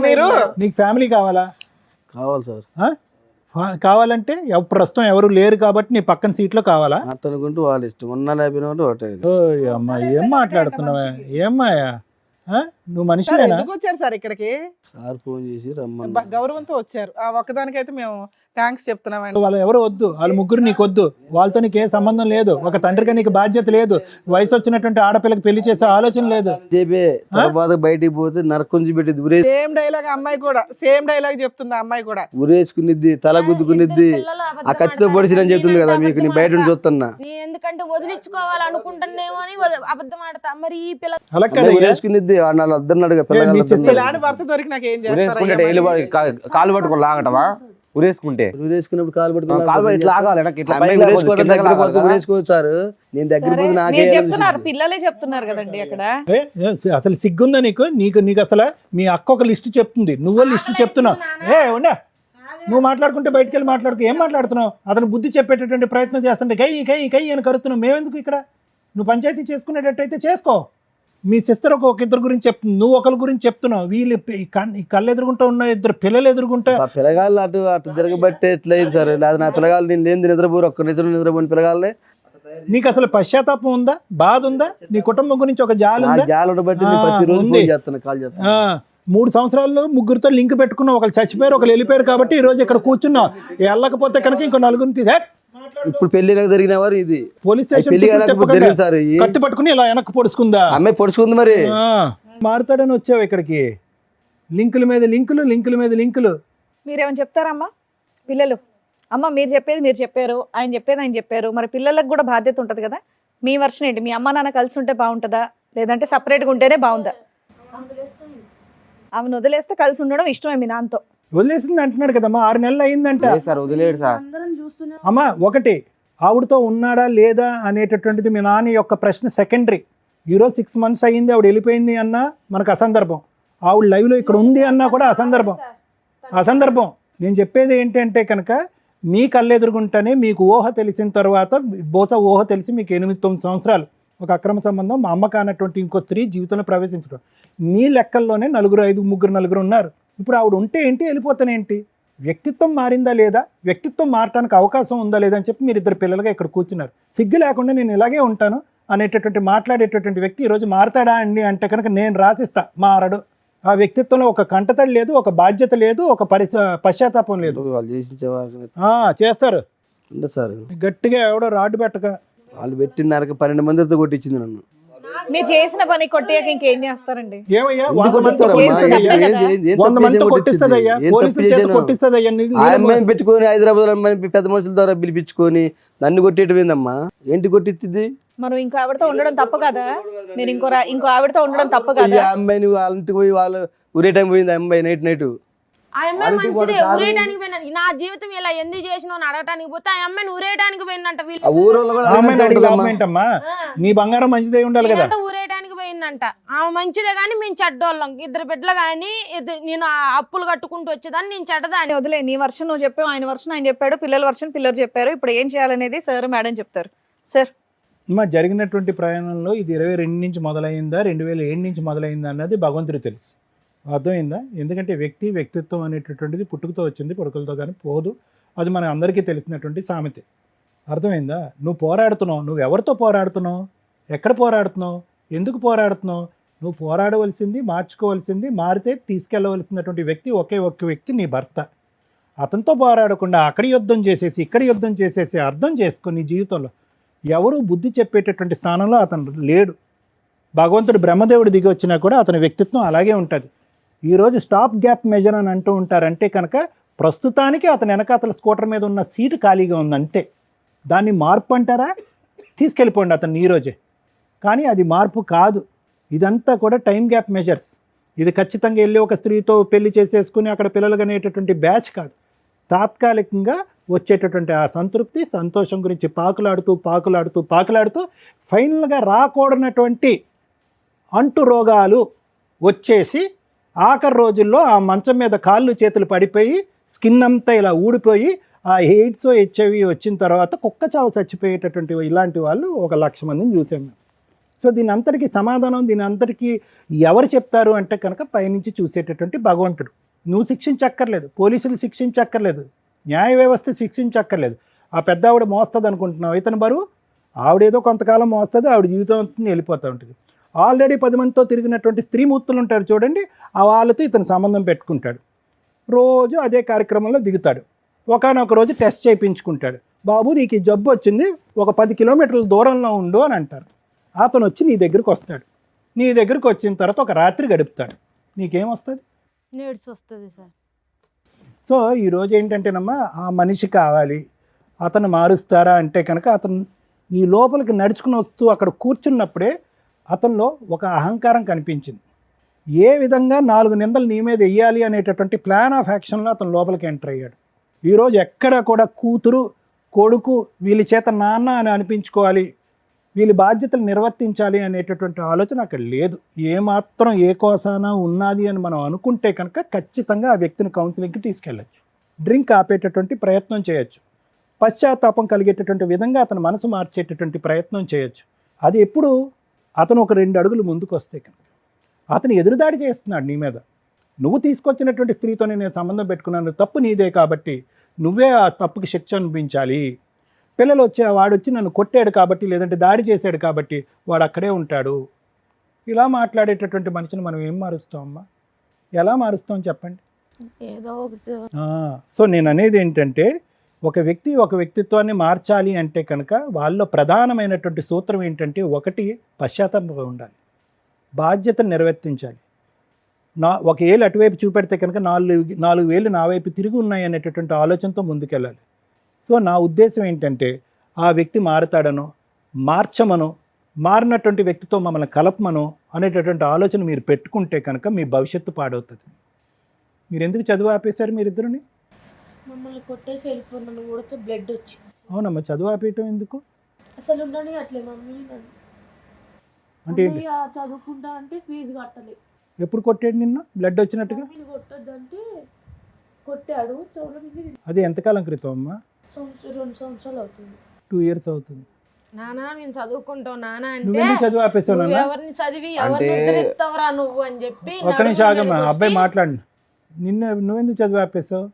S5: మీరు
S4: నీకు ఫ్యామిలీ కావాలా?
S7: కావాలి సార్.
S4: కావాలంటే ప్రస్తుతం ఎవరు లేరు కాబట్టి నీ పక్కన సీట్లో కావాలా?
S7: అట్టనుకుంటూ వాళ్ళ ఇష్టం, ఉన్నా లేపినట్టు ఒకటే.
S4: అమ్మా ఏం మాట్లాడుతున్నావా? ఏమ్మాయా నువ్వు మనిషివేనా?
S5: ఎందుకు వచ్చారు సార్ ఇక్కడికి?
S7: సార్ ఫోన్ చేసి రమ్మని
S5: గౌరవంతో వచ్చారు. ఆ ఒక్కదానికైతే మేము థ్యాంక్స్ చెప్తున్నామండి.
S4: వాళ్ళు ఎవరు వద్దు, వాళ్ళు ముగ్గురు నీకు వద్దు, వాళ్ళతో నీకు ఏ సంబంధం లేదు. ఒక తండ్రిగా నీకు బాధ్యత లేదు. వయసు వచ్చినటువంటి ఆడపిల్లకి పెళ్లి చేసే ఆలోచన లేదు.
S7: చెప్పే తర్వాత బయటికి పోతే నరకుంచి పెట్టి
S5: సేమ్ డైలాగ్ అమ్మాయి కూడా, సేమ్ డైలాగ్ చెప్తుంది అమ్మాయి కూడా.
S7: ఉరేసుకునిద్ది, తల గుద్దుకునిద్ది. ఆ ఖచ్చితంగా పొడిచినని చెప్తుంది కదా మీకు, నేను బయట నుంచి చూస్తున్నా.
S9: ఎందుకంటే వదిలించుకోవాలనుకుంటున్నానేమో అని అబద్ధం ఆడతా. మరి ఈ పిల్ల
S4: అలా కదా
S7: ఉరేసుకునిద్ది. వాళ్ళు అద్దరిని అడుగు
S5: ఇలాంటి భర్త దొరికి నాకు ఏం చేస్తారు?
S6: కాలు పట్టుకొని లాగటమా? ఉరేసుకుంటే
S7: ఊరేసుకున్నప్పుడు కాలు పట్టుకుని
S6: కాలు ఇట్లా ఆగాలి నాకు ఇట్లా
S7: అమ్మాయి
S6: పైకి లేకపోతే
S7: ఊరేసుకోవడం
S6: కిందకి
S7: దగ్గర
S6: లాగాలి
S7: పోతే
S6: కదా.
S7: ఊరేసుకోవచ్చు సార్. నేను దగ్గర
S2: సరే,
S7: పోతే నాకే
S2: మీరు చెప్తున్నారు
S7: అనిపిస్తుంది.
S2: పిల్లలే చెప్తున్నారు కదండి అక్కడ.
S4: అసలు సిగ్గుందా నీకు నీకు నీకు అసలు మీ అక్క ఒక లిస్టు చెప్తుంది, నువ్వో లిస్టు చెప్తున్నావు. ఉండా, నువ్వు మాట్లాడుకుంటే బయటికి వెళ్ళి మాట్లాడుకో. ఏం మాట్లాడుతున్నావు? అతను బుద్ధి చెప్పేటటువంటి ప్రయత్నం చేస్తుంటే కై కై కై అని కరుతున్నావు. మేమెందుకు ఇక్కడ? నువ్వు పంచాయతీ చేసుకునేటట్టయితే చేసుకో. మీ సిస్టర్ ఒక ఇద్దరు గురించి చెప్తుంది, నువ్వు ఒకరి గురించి చెప్తున్నావు. వీళ్ళు ఈ కళ్ళు ఎదురుగుంటా ఉన్న ఇద్దరు పిల్లలు ఎదురుగుంటా.
S7: ఆ పిల్లగాళ్ళు అటు అటు తిరగబట్టే ఎట్లయింది సార్. లేదా నా పిల్లగాళ్ళు నేను లేని నిద్రపోరు, ఒక్క నిద్రపోని పిల్లగాళ్ళే.
S4: నీకు అసలు పశ్చాత్తాపం ఉందా? బాధ ఉందా? నీ కుటుంబం గురించి ఒక జాలి
S7: నా
S4: ఉందా?
S7: జాలు ఉండబట్టి నేను ప్రతిరోజు
S4: ఉంది.
S7: ఫోన్ చేస్తాను, కాల్ చేస్తాను.
S4: 3 సంవత్సరాల్లో ముగ్గురితో లింక్ పెట్టుకున్నావు. ఒకరు చచ్చిపోయారు, ఒకరు వెళ్ళిపోయారు కాబట్టి ఈ రోజు ఇక్కడ కూర్చున్నావు. వెళ్ళకపోతే కనుక ఇంకో నలుగురిని తీసే
S7: ఇప్పుడు పెళ్లి జరిగిన వారు ఇది
S4: పోలీస్
S7: పెళ్లి జరిగింది సార్. ఈ
S4: కత్తి పట్టుకుని ఇలా వెనక్కి పొడుచుకుందా?
S7: అమ్మాయి పొడుచుకుంది మరి.
S4: మారుతాడని వచ్చావు ఇక్కడికి. లింకుల మీద లింకులు, లింకుల మీద లింకులు.
S2: మీరేమైనా చెప్తారమ్మా? పిల్లలు అమ్మ మీరు చెప్పేది మీరు చెప్పారు, ఆయన చెప్పేది ఆయన చెప్పారు. మరి పిల్లలకు కూడా బాధ్యత ఉంటుంది కదా. మీ వర్షన్ ఏంటి? మీ అమ్మ నాన్న కలిసి ఉంటే బాగుంటుందా, లేదంటే సపరేట్గా ఉంటేనే బాగుందా? ఆమెను వదిలేస్తే కలిసి ఉండడం ఇష్టమే మీ నాన్నతో.
S4: వదిలేసింది అంటున్నాడు కదమ్మా. 6 నెలలు అయిందంట.
S6: లేదు సార్, వదిలేడు సార్.
S3: అందరం చూస్తూనే
S4: అమ్మా ఒకటి, ఆవిడతో ఉన్నాడా లేదా అనేటటువంటిది మీ నాన్న యొక్క ప్రశ్న సెకండరీ. ఈరోజు 6 months అయ్యింది, ఆవిడ వెళ్ళిపోయింది అన్నా మనకు అసందర్భం. ఆవిడ లైవ్లో ఇక్కడ ఉంది అన్నా కూడా అసందర్భం. నేను చెప్పేది ఏంటంటే కనుక మీ కళ్ళెదురుగుంటేనే మీకు ఊహ తెలిసిన తర్వాత, బహుశా ఊహ తెలిసి మీకు 8-9 సంవత్సరాలు ఒక అక్రమ సంబంధం, మా అమ్మ కానటువంటి ఇంకో స్త్రీ జీవితంలో ప్రవేశించడం. మీ లెక్కల్లోనే 4 ఉన్నారు. ఇప్పుడు ఆవిడ ఉంటే ఏంటి, వెళ్ళిపోతానేంటి? వ్యక్తిత్వం మారిందా లేదా, వ్యక్తిత్వం మారటానికి అవకాశం ఉందా లేదా అని చెప్పి మీరు ఇద్దరు పిల్లలుగా ఇక్కడ కూర్చున్నారు. సిగ్గు లేకుండా నేను ఇలాగే ఉంటాను అనేటటువంటి మాట్లాడేటటువంటి వ్యక్తి ఈరోజు మారతాడా అండి అంటే కనుక నేను రాసిస్తా, మారడు. ఆ వ్యక్తిత్వంలో ఒక కంటతడి లేదు, ఒక బాధ్యత లేదు, ఒక పశ్చాత్తాపం లేదు.
S7: వాళ్ళు చేసించేవారు
S4: చేస్తారు
S7: సార్.
S4: గట్టిగా ఎవడో రాడ్డు పెట్టక.
S7: వాళ్ళు పెట్టినారకి 12 మందితో కొట్టించింది నన్ను.
S2: మీరు చేసిన పని కొట్టాక ఇంకేం చేస్తారండి?
S4: ఏమయ్యా,
S7: ఎందుకు
S4: 100 మందితో
S7: కొట్టిస్తారమ్మా?
S4: కొట్టిస్తుందయ్యా. 100 మందితో కొట్టిస్తుందయ్యా, పోలీసుల చేత కొట్టిస్తుందయ్యా.
S7: ఆ అమ్మాయిని పెట్టుకొని హైదరాబాద్ అమ్మాయిని పెద్ద మనుషుల ద్వారా పిలిపించుకొని నన్ను కొట్టేయటం ఏందమ్మా? ఏంటి కొట్టింది?
S2: మనం ఇంకో ఆవిడతో ఉండడం తప్పు కదా. మీరు ఇంకో ఆవిడతో ఉండడం తప్పు కదా.
S7: ఆ అమ్మాయిని వాళ్ళ ఇంటికి పోయి వాళ్ళు ఊరే టైం పోయింది. ఆ అమ్మాయి నైట్
S9: ఆ అమ్మాయి మంచిదే, ఊరేయడానికి పోయినా. నా జీవితం ఇలా ఎందుకు చేసినావు అని అడగటానికి పోతే ఆ అమ్మాయిని ఊరేయడానికి పోయిందంట.
S7: ఆ ఊరోళ్ళు కూడా
S4: అమ్మాయిని అడిగి లాభం ఏంటమ్మా? నీ బంగారం మంచిదే ఉండాలి కదా.
S9: ఊరేయడానికి పోయిందంట. ఆమె మంచిదే కానీ మేము చెడ్డోళ్ళం. 2 బిడ్డలు కానీ నేను అప్పులు కట్టుకుంటూ వచ్చేదాన్ని, నేను చెడ్డదాన్ని.
S2: వదిలే, నీ వర్షన్ నువ్వు చెప్పావు, ఆయన వర్షన్ ఆయన చెప్పాడు, పిల్లల వర్షన్ పిల్లలు చెప్పారు. ఇప్పుడు ఏం చేయాలనేది సార్ మేడం చెప్తారు. సార్
S4: అమ్మా, జరిగినటువంటి ప్రయాణంలో ఇది 22 నుంచి మొదలైందా 2007 నుంచి మొదలైందా అన్నది భగవంతుడికి తెలుసు. అర్థమైందా? ఎందుకంటే వ్యక్తిత్వం అనేటటువంటిది పుట్టుకతో వచ్చింది, పుట్టుకలతో కానీ పోదు. అది మన అందరికీ తెలిసినటువంటి సామెత. అర్థమైందా? నువ్వు పోరాడుతున్నావు, నువ్వు ఎవరితో పోరాడుతున్నావు, ఎక్కడ పోరాడుతున్నావు, ఎందుకు పోరాడుతున్నావు? నువ్వు పోరాడవలసింది, మార్చుకోవాల్సింది, మారితే తీసుకెళ్ళవలసినటువంటి వ్యక్తి ఒకే ఒక్క వ్యక్తి, నీ భర్త. అతనితో పోరాడకుండా అక్కడ యుద్ధం చేసేసి ఇక్కడ యుద్ధం చేసేసి అర్థం చేసుకో. నీ జీవితంలో ఎవరు బుద్ధి చెప్పేటటువంటి స్థానంలో అతను లేడు. భగవంతుడు బ్రహ్మదేవుడు దిగి వచ్చినా కూడా అతని వ్యక్తిత్వం అలాగే ఉంటుంది. ఈరోజు స్టాప్ గ్యాప్ మెజర్ అని అంటూ ఉంటారంటే కనుక ప్రస్తుతానికి అతని వెనకాతల స్కూటర్ మీద ఉన్న సీటు ఖాళీగా ఉంది అంతే. దాన్ని మార్పు అంటారా? తీసుకెళ్ళిపోండి అతను ఈరోజే. కానీ అది మార్పు కాదు. ఇదంతా కూడా టైం గ్యాప్ మెజర్స్. ఇది ఖచ్చితంగా వెళ్ళి ఒక స్త్రీతో పెళ్లి చేసేసుకుని అక్కడ పిల్లలు అనేటటువంటి బ్యాచ్ కాదు. తాత్కాలికంగా వచ్చేటటువంటి ఆ సంతృప్తి, సంతోషం గురించి పాకులాడుతూ ఫైనల్గా రాకూడనటువంటి అంటు రోగాలు వచ్చేసి ఆఖరి రోజుల్లో ఆ మంచం మీద కాళ్ళు చేతులు పడిపోయి స్కిన్ అంతా ఇలా ఊడిపోయి ఆ ఎయిడ్స్ హెచ్ఐవి వచ్చిన తర్వాత కుక్క చావు చచ్చిపోయేటటువంటి ఇలాంటి వాళ్ళు 1,00,000 మందిని చూసాం మేము. సో దీని అంతటికీ సమాధానం, దీని అంతటికీ ఎవరు చెప్తారు అంటే కనుక పైనుంచి చూసేటటువంటి భగవంతుడు. నువ్వు శిక్షించక్కర్లేదు, పోలీసులు శిక్షించక్కర్లేదు, న్యాయ వ్యవస్థ శిక్షించక్కర్లేదు. ఆ పెద్ద ఆవిడ మోస్తుంది అనుకుంటున్నావు, ఇతను బరువు ఆవిడేదో కొంతకాలం మోస్తుంది, ఆవిడ జీవితం వెళ్ళిపోతూ ఉంటుంది. ఆల్రెడీ 10 మందితో తిరిగినటువంటి స్త్రీమూర్తులు ఉంటారు చూడండి, ఆ వాళ్ళతో ఇతను సంబంధం పెట్టుకుంటాడు. రోజు అదే కార్యక్రమంలో దిగుతాడు. ఒకనొక రోజు టెస్ట్ చేయించుకుంటాడు. బాబు నీకు ఈ జబ్బు వచ్చింది, ఒక 10 కిలోమీటర్ల దూరంలో ఉండు అని అంటారు. అతను వచ్చి నీ దగ్గరికి వస్తాడు. నీ దగ్గరికి వచ్చిన తర్వాత ఒక రాత్రి గడుపుతాడు. నీకేమొస్తుంది?
S9: నేడ్స్ వస్తుంది సార్.
S4: సో ఈరోజు ఏంటంటేనమ్మా, ఆ మనిషి కావాలి, అతను మారుస్తారా అంటే కనుక అతను ఈ లోపలికి నడుచుకుని వస్తూ అక్కడ కూర్చున్నప్పుడే అతనిలో ఒక అహంకారం కనిపించింది. ఏ విధంగా 4 నిందలు నీ మీద వెయ్యాలి అనేటటువంటి ప్లాన్ ఆఫ్ యాక్షన్లో అతను లోపలికి ఎంటర్ అయ్యాడు. ఈరోజు ఎక్కడ కూడా కూతురు కొడుకు వీళ్ళ చేత నాన్న అని అనిపించుకోవాలి, వీళ్ళ బాధ్యతలు నిర్వర్తించాలి అనేటటువంటి ఆలోచన అక్కడ లేదు. ఏమాత్రం ఏ కోసాన ఉన్నది అని మనం అనుకుంటే కనుక ఖచ్చితంగా ఆ వ్యక్తిని కౌన్సిలింగ్కి తీసుకెళ్ళచ్చు, డ్రింక్ ఆపేటటువంటి ప్రయత్నం చేయొచ్చు, పశ్చాత్తాపం కలిగేటటువంటి విధంగా అతని మనసు మార్చేటటువంటి ప్రయత్నం చేయొచ్చు. అది ఎప్పుడు అతను ఒక 2 అడుగులు ముందుకు వస్తే కనుక. అతను ఎదురుదాడి చేస్తున్నాడు నీ మీద. నువ్వు తీసుకొచ్చినటువంటి స్త్రీతోనే నేను సంబంధం పెట్టుకున్నాను, తప్పు నీదే కాబట్టి నువ్వే ఆ తప్పుకి శిక్ష అనిపించాలి. పిల్లలు వాడొచ్చి నన్ను కొట్టాడు కాబట్టి, లేదంటే దాడి చేశాడు కాబట్టి వాడు అక్కడే ఉంటాడు. ఇలా మాట్లాడేటటువంటి మనిషిని మనం ఏం మారుస్తామమ్మా? ఎలా మారుస్తాం చెప్పండి?
S9: ఏదో ఒక
S4: సో నేను అనేది ఏంటంటే, ఒక వ్యక్తి ఒక వ్యక్తిత్వాన్ని మార్చాలి అంటే కనుక వాళ్ళలో ప్రధానమైనటువంటి సూత్రం ఏంటంటే, ఒకటి పశ్చాత్తాపం ఉండాలి, బాధ్యతను నిర్వర్తించాలి. ఒక ఏళ్ళు అటువైపు చూపెడితే కనుక 4 వేలు నా వైపు తిరిగి ఉన్నాయి అనేటటువంటి ఆలోచనతో ముందుకెళ్ళాలి. సో నా ఉద్దేశం ఏంటంటే, ఆ వ్యక్తి మారుతాడనో మార్చమనో మారినటువంటి వ్యక్తితో మమ్మల్ని కలపమనో అనేటటువంటి ఆలోచన మీరు పెట్టుకుంటే కనుక మీ భవిష్యత్తు పాడవుతుంది. మీరు ఎందుకు చదువు ఆపేశారు మీరిద్దరుని?
S3: మమ్మల్ని కొట్టేసి వెళ్ళిపోయినాను, కొడితే బ్లడ్ వచ్చింది.
S4: అవునమ్మా, చదువు ఆపేయటం ఎందుకు?
S3: అసలు ఉండని అట్లే మమ్మీ నన్ను
S4: అంటే ఏంటి?
S3: అన్నయ్య చదువుకుంటా అంటే ఫీజు కట్టలే.
S4: ఎప్పుడు కొట్టాడు నిన్ను బ్లడ్ వచ్చినట్టుగా?
S3: మమ్మీని కొట్టద్దంటే కొట్టాడు. చెవుల మీద
S4: అది ఎంతకాలం క్రితం అమ్మా?
S3: 2 సంవత్సరాలు అవుతుంది.
S4: 2 years అవుతుంది.
S9: నానా మేము చదువుకుంటాం నానా అంటే
S4: నువ్వెందుకు చదువు ఆపేసావు నాన్న?
S9: ఎవరిని చదివి ఎవరిని ఉద్ధరిస్తావురా నువ్వు అని చెప్పి
S4: ఒక్క నిమిషం ఆగమ్మా, అబ్బాయి మాట్లాడు. నువ్వెందుకు చదువు ఆపేసావు?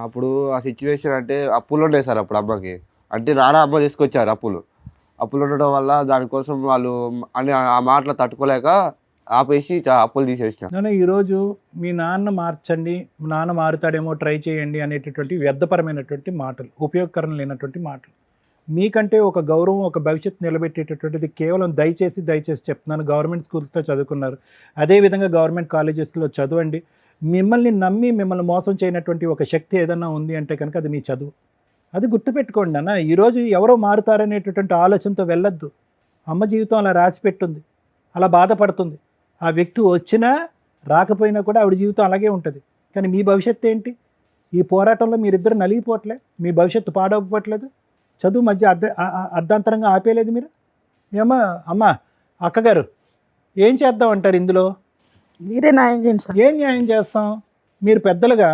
S6: అప్పుడు ఆ సిచ్యువేషన్ అంటే అప్పులు ఉండే సార్ అప్పుడు అమ్మకి. అంటే నాన్న అమ్మ తీసుకొచ్చారు అప్పులు ఉండడం వల్ల దానికోసం వాళ్ళు అని ఆ మాటలు తట్టుకోలేక ఆపేసి అప్పులు తీసేసిన.
S4: నాన్న, ఈరోజు మీ నాన్న మార్చండి, నాన్న మారుతాడేమో ట్రై చేయండి అనేటటువంటి వ్యర్థపరమైనటువంటి మాటలు, ఉపయోగకరం లేనటువంటి మాటలు. మీకంటే ఒక గౌరవం, ఒక భవిష్యత్తు నిలబెట్టేటటువంటిది కేవలం దయచేసి చెప్తున్నాను, గవర్నమెంట్ స్కూల్స్లో చదువుకున్నారు, అదేవిధంగా గవర్నమెంట్ కాలేజెస్లో చదవండి. మిమ్మల్ని నమ్మి మిమ్మల్ని మోసం చేయనటువంటి ఒక శక్తి ఏదన్నా ఉంది అంటే కనుక అది మీ చదువు. అది గుర్తుపెట్టుకోండి అన్న. ఈరోజు ఎవరో మారుతారనేటటువంటి ఆలోచనతో వెళ్ళొద్దు. అమ్మ జీవితం అలా రాసిపెట్టుంది, అలా బాధపడుతుంది. ఆ వ్యక్తి వచ్చినా రాకపోయినా కూడా ఆవిడ జీవితం అలాగే ఉంటుంది. కానీ మీ భవిష్యత్తు ఏంటి? ఈ పోరాటంలో మీరిద్దరు నలిగిపోవట్లే, మీ భవిష్యత్తు పాడవట్లేదు, చదువు మధ్య అర్ధాంతరంగా ఆపేయలేదు మీరు. ఏమా అమ్మా, అక్కగారు ఏం చేద్దాం అంటారు ఇందులో?
S8: మీరే న్యాయం చేయండి సార్.
S4: ఏం న్యాయం చేస్తాం? మీరు పెద్దలుగా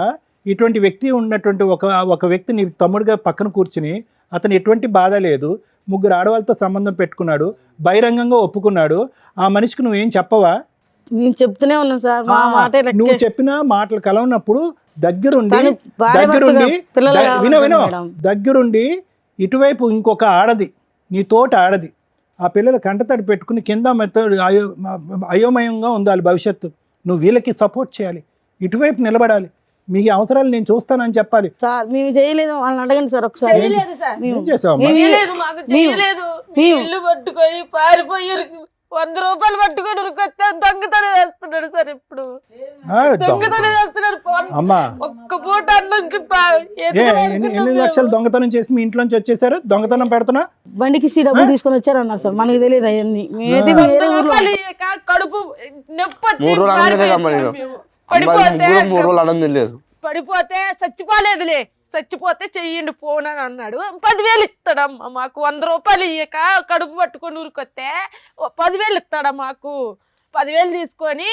S4: ఇటువంటి వ్యక్తి ఉన్నటువంటి ఒక వ్యక్తిని తమ్ముడిగా పక్కన కూర్చుని, అతను ఎటువంటి బాధ లేదు, 3 ఆడవాళ్ళతో సంబంధం పెట్టుకున్నాడు, బహిరంగంగా ఒప్పుకున్నాడు, ఆ మనిషికి నువ్వేం చెప్పవా?
S8: నేను చెప్తూనే ఉన్నాను సార్, మా మాటే లెక్కే.
S4: నువ్వు చెప్పిన మాటలు కలవనప్పుడు దగ్గరుండి
S8: కానీ భార్య భర్తగా పిల్లలు కావాలి
S4: వినో
S8: మేడం.
S4: దగ్గరుండి ఇటువైపు ఇంకొక ఆడది, నీ తోట ఆడది, ఆ పిల్లలు కంటతడి పెట్టుకుని కింద అయోమయంగా ఉండాలి భవిష్యత్తు. నువ్వు వీళ్ళకి సపోర్ట్ చేయాలి, ఇటువైపు నిలబడాలి, మీ అవసరాలు నేను చూస్తానని చెప్పాలి.
S8: సార్ మేము చేయలేదు, వాళ్ళని అడగండి సార్ ఒకసారి.
S9: చేయలేదు సార్,
S4: ఏం చేసావు?
S9: చేయలేదు, మాకు చేయలేదు. మీ ఇల్లు పట్టుకొని పారిపోయారు, 100 రూపాయలు పట్టుకొని ఉరికొస్తే దొంగతనం వేస్తున్నాడు సార్. ఇప్పుడు దొంగతనం వేస్తున్నారు.
S4: అమ్మా,
S9: ఒక్క పూట అన్నంకి
S4: ఎన్ని లక్షలు దొంగతనం చేసి మీ ఇంట్లోంచి వచ్చేసారు? దొంగతనం పెడుతున్నా
S8: బండికి డబ్బులు తీసుకొని వచ్చారు అన్నారు సార్, మనకి తెలియదు అవన్నీ. మేమైతే వేరే ఊర్లో
S9: కడుపు నొప్పి వచ్చి
S6: 3 రోజులు
S9: పారిపోయాం మేము. పడిపోతే చచ్చిపోలేదులే, చచ్చిపోతే చెయ్యండి ఫోన్ అని అన్నాడు. 10,000 ఇస్తాడమ్మా మాకు. 100 రూపాయలు ఇయ్యక కడుపు పట్టుకొని ఊరికొస్తే 10,000 ఇస్తాడా మాకు? 10,000 తీసుకొని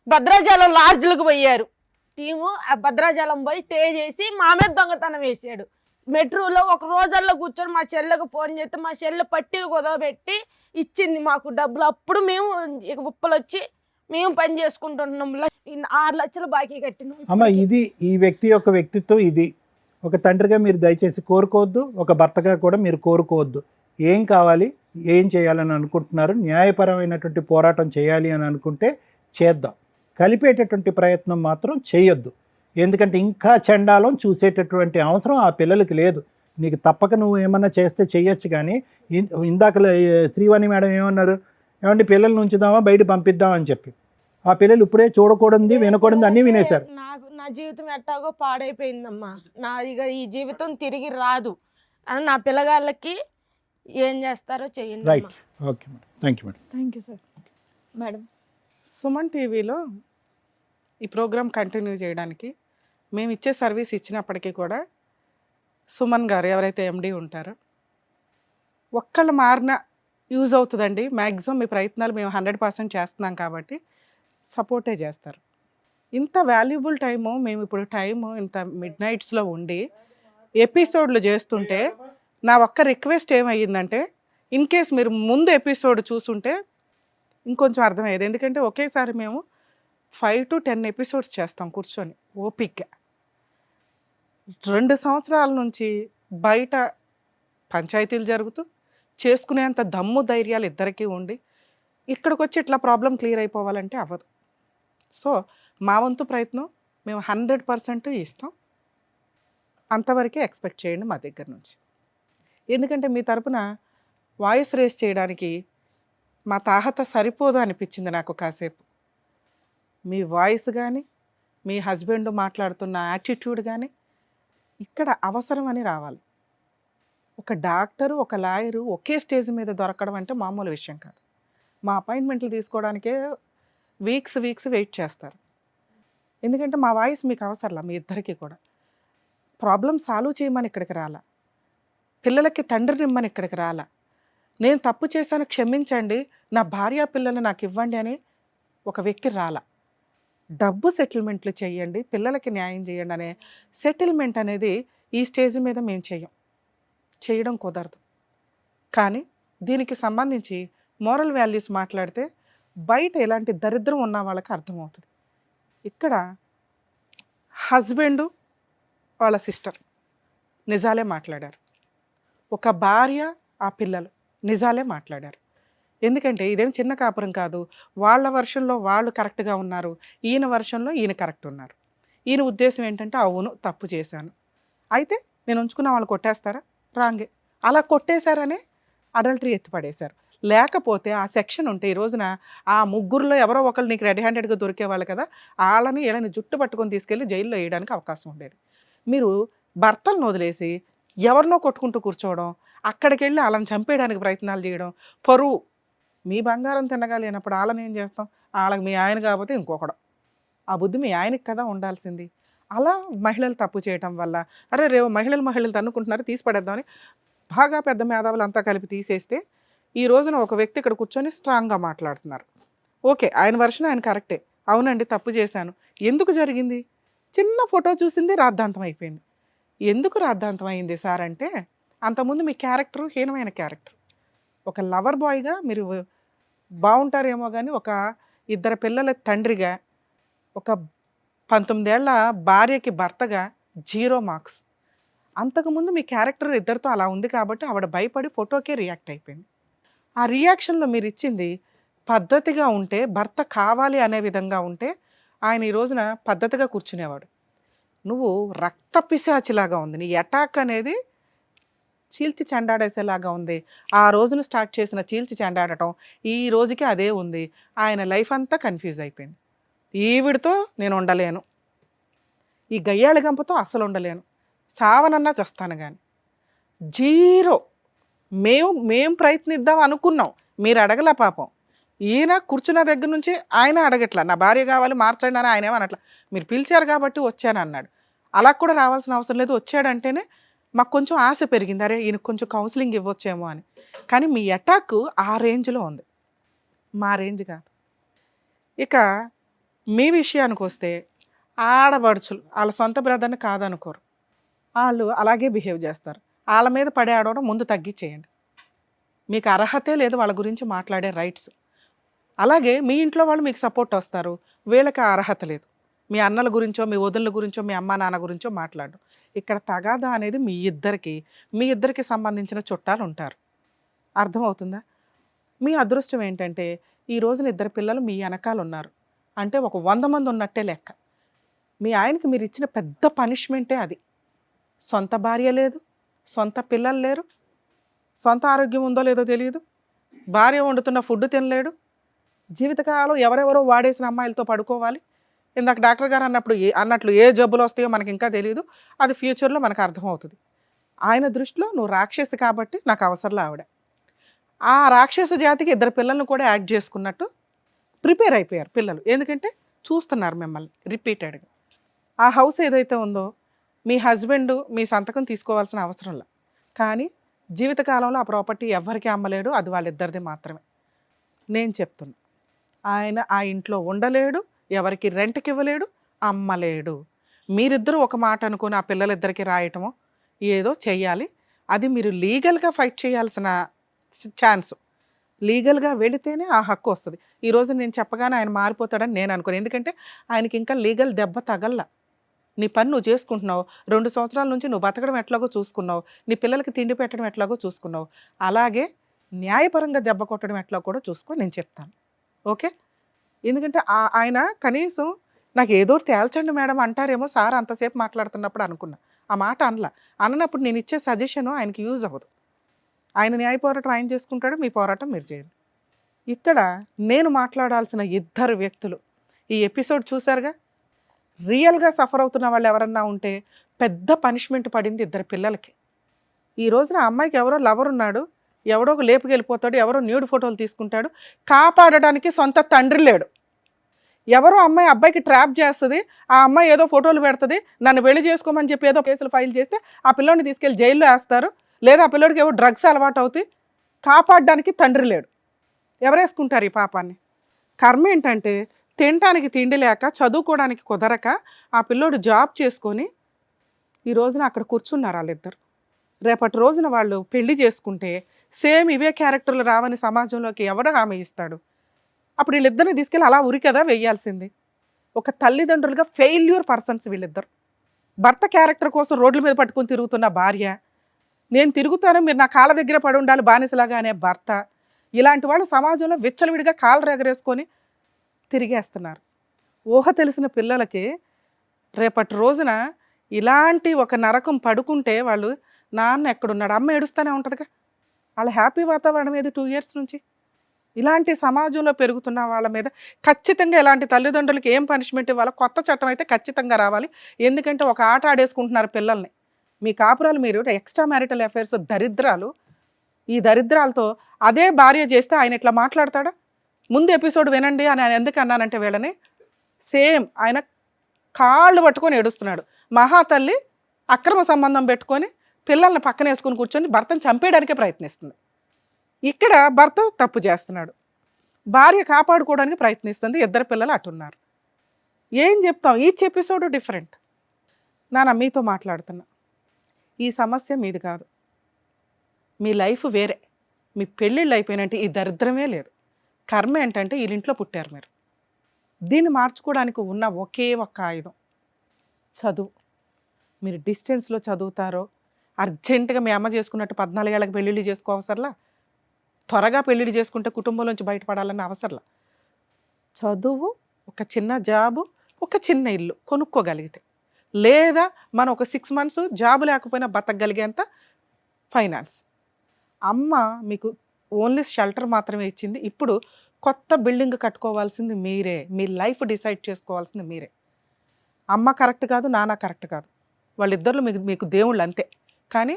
S9: భద్రాచలం లాడ్జ్లకు పోయారు టీము. ఆ భద్రాచలం పోయి స్టే చేసి మా మీద దొంగతనం వేసాడు. మెట్రోలో ఒక రోజుల్లో కూర్చొని మా చెల్లెకు ఫోన్ చేస్తే మా చెల్లె పట్టీలు కుదవబెట్టి ఇచ్చింది మాకు డబ్బులు. అప్పుడు మేము ఇక ఉప్పలు వచ్చి మేము పని చేసుకుంటున్నాం. 6 లక్షలు బాకీ కట్టినాం.
S4: అమ్మ, ఇది ఈ వ్యక్తి యొక్క వ్యక్తిత్వం. ఇది ఒక తండ్రిగా మీరు దయచేసి కోరుకోవద్దు, ఒక భర్తగా కూడా మీరు కోరుకోవద్దు. ఏం కావాలి, ఏం చేయాలని అనుకుంటున్నారు, న్యాయపరమైనటువంటి పోరాటం చేయాలి అని అనుకుంటే చేద్దాం, కలిపేటటువంటి ప్రయత్నం మాత్రం చేయొద్దు. ఎందుకంటే ఇంకా చండాలం చూసేటటువంటి అవసరం ఆ పిల్లలకి లేదు. నీకు తప్పక నువ్వు ఏమన్నా చేస్తే చెయ్యొచ్చు. కానీ ఇందాక శ్రీవాణి మేడం ఏమన్నారు, ఏమంటే పిల్లల్ని ఉంచుదామా బయట పంపిద్దామని చెప్పి, ఆ పిల్లలు ఇప్పుడే చూడకూడదు వినకూడదు అన్నీ వినేశారు.
S9: నా జీవితం ఎట్టాగో పాడైపోయిందమ్మా. నా ఇక ఈ జీవితం తిరిగి రాదు అని నా పిల్లగాళ్ళకి ఏం చేస్తారో చెయ్యండి.
S4: Right, okay madam, thank you madam.
S5: Thank you sir.
S2: Madam,
S5: Suman టీవీలో ఈ ప్రోగ్రామ్ కంటిన్యూ చేయడానికి మేము ఇచ్చే సర్వీస్ ఇచ్చినప్పటికీ కూడా సుమన్ గారు ఎవరైతే ఎండి ఉంటారో, ఒక్కళ్ళు మారిన యూజ్ అవుతుందండి. మ్యాక్సిమం మీ ప్రయత్నాలు మేము 100% చేస్తున్నాం కాబట్టి సపోర్టే చేస్తారు. ఇంత వాల్యుబుల్ టైము మేము ఇప్పుడు టైము ఇంత మిడ్ నైట్స్లో ఉండి ఎపిసోడ్లు చేస్తుంటే నా ఒక్క రిక్వెస్ట్ ఏమయ్యిందంటే, ఇన్ కేస్ మీరు ముందు ఎపిసోడ్ చూసుంటే ఇంకొంచెం అర్థమయ్యేది. ఎందుకంటే ఒకేసారి మేము 5 to 10 ఎపిసోడ్స్ చేస్తాం కూర్చొని ఓపిక్గా. 2 సంవత్సరాల నుంచి బయట పంచాయతీలు జరుగుతూ చేసుకునేంత దమ్ము ధైర్యాలు ఇద్దరికీ ఉండి ఇక్కడికి వచ్చి ఇట్లా ప్రాబ్లం క్లియర్ అయిపోవాలంటే అవ్వదు. సో మా వంతు ప్రయత్నం మేము 100% ఇస్తాం. అంతవరకే ఎక్స్పెక్ట్ చేయండి మా దగ్గర నుంచి. ఎందుకంటే మీ తరపున వాయిస్ రేస్ చేయడానికి మా తాహత సరిపోదు అనిపించింది నాకు కాసేపు. మీ వాయిస్ కానీ, మీ హస్బెండ్ మాట్లాడుతున్న యాటిట్యూడ్ కానీ ఇక్కడ అవసరం అని రావాలి. ఒక డాక్టరు, ఒక లాయరు ఒకే స్టేజ్ మీద దొరకడం అంటే మామూలు విషయం కాదు. మా అపాయింట్మెంట్లు తీసుకోవడానికే వీక్స్ వెయిట్ చేస్తారు. ఎందుకంటే మా వాయిస్ మీకు అవసరంలా, మీ ఇద్దరికీ కూడా. ప్రాబ్లం సాల్వ్ చేయమని ఇక్కడికి రాలా, పిల్లలకి తండ్రినిమ్మని ఇక్కడికి రాలా, నేను తప్పు చేశాను క్షమించండి, నా భార్య పిల్లలు నాకు ఇవ్వండి అని ఒక వ్యక్తి రాలా. డబ్బు సెటిల్మెంట్లు చేయండి, పిల్లలకి న్యాయం చేయండి అనే సెటిల్మెంట్ అనేది ఈ స్టేజ్ మీద మేము చేయడం కుదరదు. కానీ దీనికి సంబంధించి మోరల్ వాల్యూస్ మాట్లాడితే బయట ఎలాంటి దరిద్రం ఉన్న వాళ్ళకి అర్థమవుతుంది. ఇక్కడ హస్బెండు వాళ్ళ సిస్టర్ నిజాలే మాట్లాడారు, ఒక భార్య ఆ పిల్లలు నిజాలే మాట్లాడారు. ఎందుకంటే ఇదేం చిన్న కాపురం కాదు. వాళ్ళ వర్షంలో వాళ్ళు కరెక్ట్గా ఉన్నారు, ఈయన వర్షంలో ఈయన కరెక్ట్ ఉన్నారు. ఈయన ఉద్దేశం ఏంటంటే అవును తప్పు చేశాను, అయితే నేను ఉంచుకున్న వాళ్ళు కొట్టేస్తారా, రాంగే, అలా కొట్టేశారనే అడల్టరీ ఎత్తిపడేశారు. లేకపోతే ఆ సెక్షన్ ఉంటే ఈ రోజున ఆ ముగ్గురులో ఎవరో ఒకళ్ళు నీకు రెడీ హ్యాండెడ్గా దొరికేవాళ్ళు కదా, వాళ్ళని ఏడని జుట్టు పట్టుకొని తీసుకెళ్ళి జైల్లో వేయడానికి అవకాశం ఉండేది. మీరు భర్తలను వదిలేసి ఎవరినో కొట్టుకుంటూ కూర్చోవడం, అక్కడికి వెళ్ళి వాళ్ళని చంపేయడానికి ప్రయత్నాలు చేయడం, పరువు. మీ బంగారం తినగా లేనప్పుడు వాళ్ళని ఏం చేస్తాం, వాళ్ళకి మీ ఆయన కాకపోతే ఇంకొకడు. ఆ బుద్ధి మీ ఆయనకి కదా ఉండాల్సింది. అలా మహిళలు తప్పు చేయటం వల్ల అరే రేవు మహిళలు తన్నుకుంటున్నారు తీసి పడేద్దామని బాగా పెద్ద మేధావులు అంతా కలిపి తీసేస్తే ఈ రోజున ఒక వ్యక్తి ఇక్కడ కూర్చొని స్ట్రాంగ్గా మాట్లాడుతున్నారు. ఓకే, ఆయన వర్షన్ ఆయన కరెక్టే, అవునండి తప్పు చేశాను. ఎందుకు జరిగింది? చిన్న ఫోటో చూసింది రాద్ధాంతం అయిపోయింది. ఎందుకు రాద్ధాంతం అయింది సార్ అంటే, అంతకుముందు మీ క్యారెక్టర్ హీనమైన క్యారెక్టర్. ఒక లవర్ బాయ్గా మీరు బాగుంటారేమో కానీ ఒక ఇద్దరు పిల్లల తండ్రిగా, ఒక 19 ఏళ్ల భార్యకి భర్తగా 0 మార్క్స్. అంతకుముందు మీ క్యారెక్టర్ ఇద్దరితో అలా ఉంది కాబట్టి ఆవిడ భయపడి ఫోటోకే రియాక్ట్ అయిపోయింది. ఆ రియాక్షన్లో మీరు ఇచ్చింది పద్ధతిగా ఉంటే, భర్త కావాలి అనే విధంగా ఉంటే ఆయన ఈ రోజున పద్ధతిగా కూర్చునేవాడు. నువ్వు రక్త పిశాచిలాగా ఉంది, నీ అటాక్ అనేది చీల్చి చెండాడేసేలాగా ఉంది. ఆ రోజున స్టార్ట్ చేసిన చీల్చి చెండాడటం ఈ రోజుకి అదే ఉంది. ఆయన లైఫ్ అంతా కన్ఫ్యూజ్ అయిపోయింది. ఈవిడితో నేను ఉండలేను, ఈ గయ్యాళి గంపతో అసలు ఉండలేను, సావనన్నా చస్తాను కానీ 0. మేము ప్రయత్నిద్దాం అనుకున్నాం, మీరు అడగల పాపం. ఈయన కూర్చున్న దగ్గర నుంచి ఆయన అడగట్లా, నా భార్య కావాలి మార్చండి అని ఆయన ఏమనట్లా, మీరు పిలిచారు కాబట్టి వచ్చాను అన్నాడు. అలా కూడా రావాల్సిన అవసరం లేదు, వచ్చాడంటేనే మాకు కొంచెం ఆశ పెరిగింది, అరే ఈయనకు కొంచెం కౌన్సిలింగ్ ఇవ్వచ్చేమో అని. కానీ మీ అటాక్ ఆ రేంజ్లో ఉంది, మా రేంజ్ కాదు. ఇక మీ విషయానికి వస్తే ఆడబడుచులు వాళ్ళ సొంత బ్రదర్ని కాదనుకోరు, వాళ్ళు అలాగే బిహేవ్ చేస్తారు. వాళ్ళ మీద పడే ఆడవడం ముందు తగ్గించేయండి. మీకు అర్హతే లేదు వాళ్ళ గురించి మాట్లాడే రైట్స్. అలాగే మీ ఇంట్లో వాళ్ళు మీకు సపోర్ట్ వస్తారు, వీళ్ళకి ఆ అర్హత లేదు. మీ అన్నల గురించో, మీ వదినల గురించో, మీ అమ్మ నాన్న గురించో మాట్లాడడం. ఇక్కడ తగాదా అనేది మీ ఇద్దరికి సంబంధించిన చుట్టాలు ఉంటారు. అర్థమవుతుందా? మీ అదృష్టం ఏంటంటే ఈ రోజున 2 పిల్లలు మీ వెనకాల ఉన్నారు అంటే ఒక 100 మంది ఉన్నట్టే లెక్క. మీ ఆయనకి మీరు ఇచ్చిన పెద్ద పనిష్మెంటే అది. సొంత భార్య లేదు, సొంత పిల్లలు లేరు, సొంత ఆరోగ్యం ఉందో లేదో తెలియదు, భార్య వండుతున్న ఫుడ్ తినలేడు, జీవితకాలం ఎవరెవరో వాడేసిన అమ్మాయిలతో పడుకోవాలి. ఇందాక డాక్టర్ గారు అన్నట్లు ఏ జబ్బులు వస్తాయో మనకి ఇంకా తెలియదు, అది ఫ్యూచర్లో మనకు అర్థమవుతుంది. ఆయన దృష్టిలో నువ్వు రాక్షసి కాబట్టి నాకు అవసరంలో ఆవిడ. ఆ రాక్షస జాతికి 2 పిల్లలను కూడా యాడ్ చేసుకున్నట్టు ప్రిపేర్ అయిపోయారు పిల్లలు. ఎందుకంటే చూస్తున్నారు మిమ్మల్ని రిపీటెడ్గా. ఆ హౌస్ ఏదైతే ఉందో మీ హస్బెండ్ మీ సంతకం తీసుకోవాల్సిన అవసరంలా, కానీ జీవితకాలంలో ఆ ప్రాపర్టీ ఎవరికి అమ్మలేడు, అది వాళ్ళిద్దరిది మాత్రమే. నేను చెప్తున్నా, ఆయన ఆ ఇంట్లో ఉండలేడు, ఎవరికి రెంట్కి ఇవ్వలేడు, అమ్మలేడు. మీరిద్దరూ ఒక మాట అనుకుని ఆ పిల్లలిద్దరికి రాయటమో ఏదో చెయ్యాలి. అది మీరు లీగల్గా ఫైట్ చేయాల్సిన ఛాన్స్. లీగల్గా వెళితేనే ఆ హక్కు వస్తుంది. ఈరోజు నేను చెప్పగానే ఆయన మారిపోతాడని నేను అనుకోను. ఎందుకంటే ఆయనకి ఇంకా లీగల్ దెబ్బ తగల్ల. నీ పని నువ్వు చేసుకుంటున్నావు. 2 సంవత్సరాల నుంచి నువ్వు బతకడం ఎట్లాగో చూసుకున్నావు, నీ పిల్లలకి తిండి పెట్టడం ఎట్లాగో చూసుకున్నావు. అలాగే న్యాయపరంగా దెబ్బ కొట్టడం ఎట్లా కూడా చూసుకో, నేను చెప్తాను. ఓకే? ఎందుకంటే ఆయన కనీసం నాకు ఏదో తేల్చండి మేడం అంటారేమో సార్ అంతసేపు మాట్లాడుతున్నప్పుడు అనుకున్నా. ఆ మాట అనలా. అన్నప్పుడు నేను ఇచ్చే సజెషను ఆయనకి యూజ్ అవ్వదు. ఆయన న్యాయ పోరాటం ఆయన చేసుకుంటాడు, మీ పోరాటం మీరు చేయండి. ఇక్కడ నేను మాట్లాడాల్సిన ఇద్దరు వ్యక్తులు ఈ ఎపిసోడ్ చూసారుగా. రియల్గా సఫర్ అవుతున్న వాళ్ళు ఎవరన్నా ఉంటే పెద్ద పనిష్మెంట్ పడింది ఇద్దరు పిల్లలకి. ఈ రోజున ఆ అమ్మాయికి ఎవరో లవర్ ఉన్నాడు, ఎవడో ఒక లేపుకెళ్ళిపోతాడు, ఎవరో న్యూడ్ ఫోటోలు తీసుకుంటాడు, కాపాడడానికి సొంత తండ్రి లేడు. ఎవరో అమ్మాయి అబ్బాయికి ట్రాప్ చేస్తుంది, ఆ అమ్మాయి ఏదో ఫోటోలు పెడుతుంది, నన్ను పెళ్లి చేసుకోమని చెప్పి ఏదో కేసులు ఫైల్ చేస్తే ఆ పిల్లోడిని తీసుకెళ్ళి జైల్లో వేస్తారు, లేదా ఆ పిల్లోడికి ఏవో డ్రగ్స్ అలవాటు అవుతాయి. కాపాడడానికి తండ్రి లేడు. ఎవరేసుకుంటారు ఈ పాపాన్ని? కర్మ ఏంటంటే తినటానికి తిండి లేక, చదువుకోవడానికి కుదరక ఆ పిల్లోడు జాబ్ చేసుకొని ఈ రోజున అక్కడ కూర్చున్నారు వాళ్ళిద్దరు. రేపటి రోజున వాళ్ళు పెళ్లి చేసుకుంటే సేమ్ ఇవే క్యారెక్టర్లు రావని సమాజంలోకి ఎవరు హామీ ఇస్తాడు? అప్పుడు వీళ్ళిద్దరిని తీసుకెళ్ళి అలా ఉరికదా వెయ్యాల్సింది. ఒక తల్లిదండ్రులుగా ఫెయిల్యూర్ పర్సన్స్ వీళ్ళిద్దరు. భర్త క్యారెక్టర్ కోసం రోడ్ల మీద పట్టుకొని తిరుగుతున్న భార్య, నేను తిరుగుతాను మీరు నా కాళ్ళ దగ్గర పడి ఉండాలి బానిసలాగా అనే భర్త, ఇలాంటి వాళ్ళు సమాజంలో విచ్చలవిడిగా కాళ్ళు ఎగరేసుకొని తిరిగేస్తున్నారు. ఊహ తెలిసిన పిల్లలకి రేపటి రోజున ఇలాంటి ఒక నరకం పడుకుంటే వాళ్ళు నాన్న ఎక్కడున్నాడు, అమ్మ ఏడుస్తూనే ఉంటుందిగా. వాళ్ళ హ్యాపీ వాతావరణం ఏది 2 years నుంచి? ఇలాంటి సమాజంలో పెరుగుతున్న వాళ్ళ మీద ఖచ్చితంగా ఇలాంటి తల్లిదండ్రులకి ఏం పనిష్మెంట్ ఇవ్వాలో కొత్త చట్టం అయితే ఖచ్చితంగా రావాలి. ఎందుకంటే ఒక ఆట ఆడేసుకుంటున్నారు పిల్లల్ని. మీ కాపురాలు మీరు ఎక్స్ట్రా మ్యారిటల్ అఫైర్స్ దరిద్రాలు. ఈ దరిద్రాలతో అదే భార్య చేస్తే ఆయన ఇట్లా మాట్లాడతాడా? ముందు ఎపిసోడ్ వినండి అని ఎందుకు అన్నానంటే వీళ్ళని సేమ్ ఆయన కాళ్ళు పట్టుకొని ఏడుస్తున్నాడు. మహాతల్లి అక్రమ సంబంధం పెట్టుకొని పిల్లల్ని పక్కన వేసుకొని కూర్చొని భర్తను చంపేయడానికే ప్రయత్నిస్తుంది. ఇక్కడ భర్త తప్పు చేస్తున్నాడు, భార్య కాపాడుకోవడానికి ప్రయత్నిస్తుంది, ఇద్దరు పిల్లలు అటున్నారు. ఏం చెప్తాం? Each episode different. నాన్న మీతో మాట్లాడుతున్నా, ఈ సమస్య మీది కాదు, మీ లైఫ్ వేరే. మీ పెళ్ళిళ్ళు అయిపోయినట్టు ఈ దరిద్రమే లేదు. కర్మ ఏంటంటే వీళ్ళింట్లో పుట్టారు మీరు. దీన్ని మార్చుకోవడానికి ఉన్న ఒకే ఒక్క ఆయుధం చదువు. మీరు డిస్టెన్స్లో చదువుతారో, అర్జెంటుగా మీ అమ్మ చేసుకున్నట్టు 14 ఏళ్ళకి పెళ్ళిళ్ళు చేసుకోవసరలా, త్వరగా పెళ్ళిళ్ళు చేసుకుంటే కుటుంబంలోంచి బయటపడాలన్న అవసరంలా. చదువు, ఒక చిన్న జాబు, ఒక చిన్న ఇల్లు కొనుక్కోగలిగితే, లేదా మనం ఒక 6 months జాబు లేకపోయినా బతకగలిగేంత ఫైనాన్స్. అమ్మ మీకు ఓన్లీ షెల్టర్ మాత్రమే ఇచ్చింది. ఇప్పుడు కొత్త బిల్డింగ్ కట్టుకోవాల్సింది మీరే. మీ లైఫ్ డిసైడ్ చేసుకోవాల్సింది మీరే. అమ్మ కరెక్ట్ కాదు, నాన్న కరెక్ట్ కాదు, వాళ్ళిద్దరిలో మీకు దేవుళ్ళు అంతే, కానీ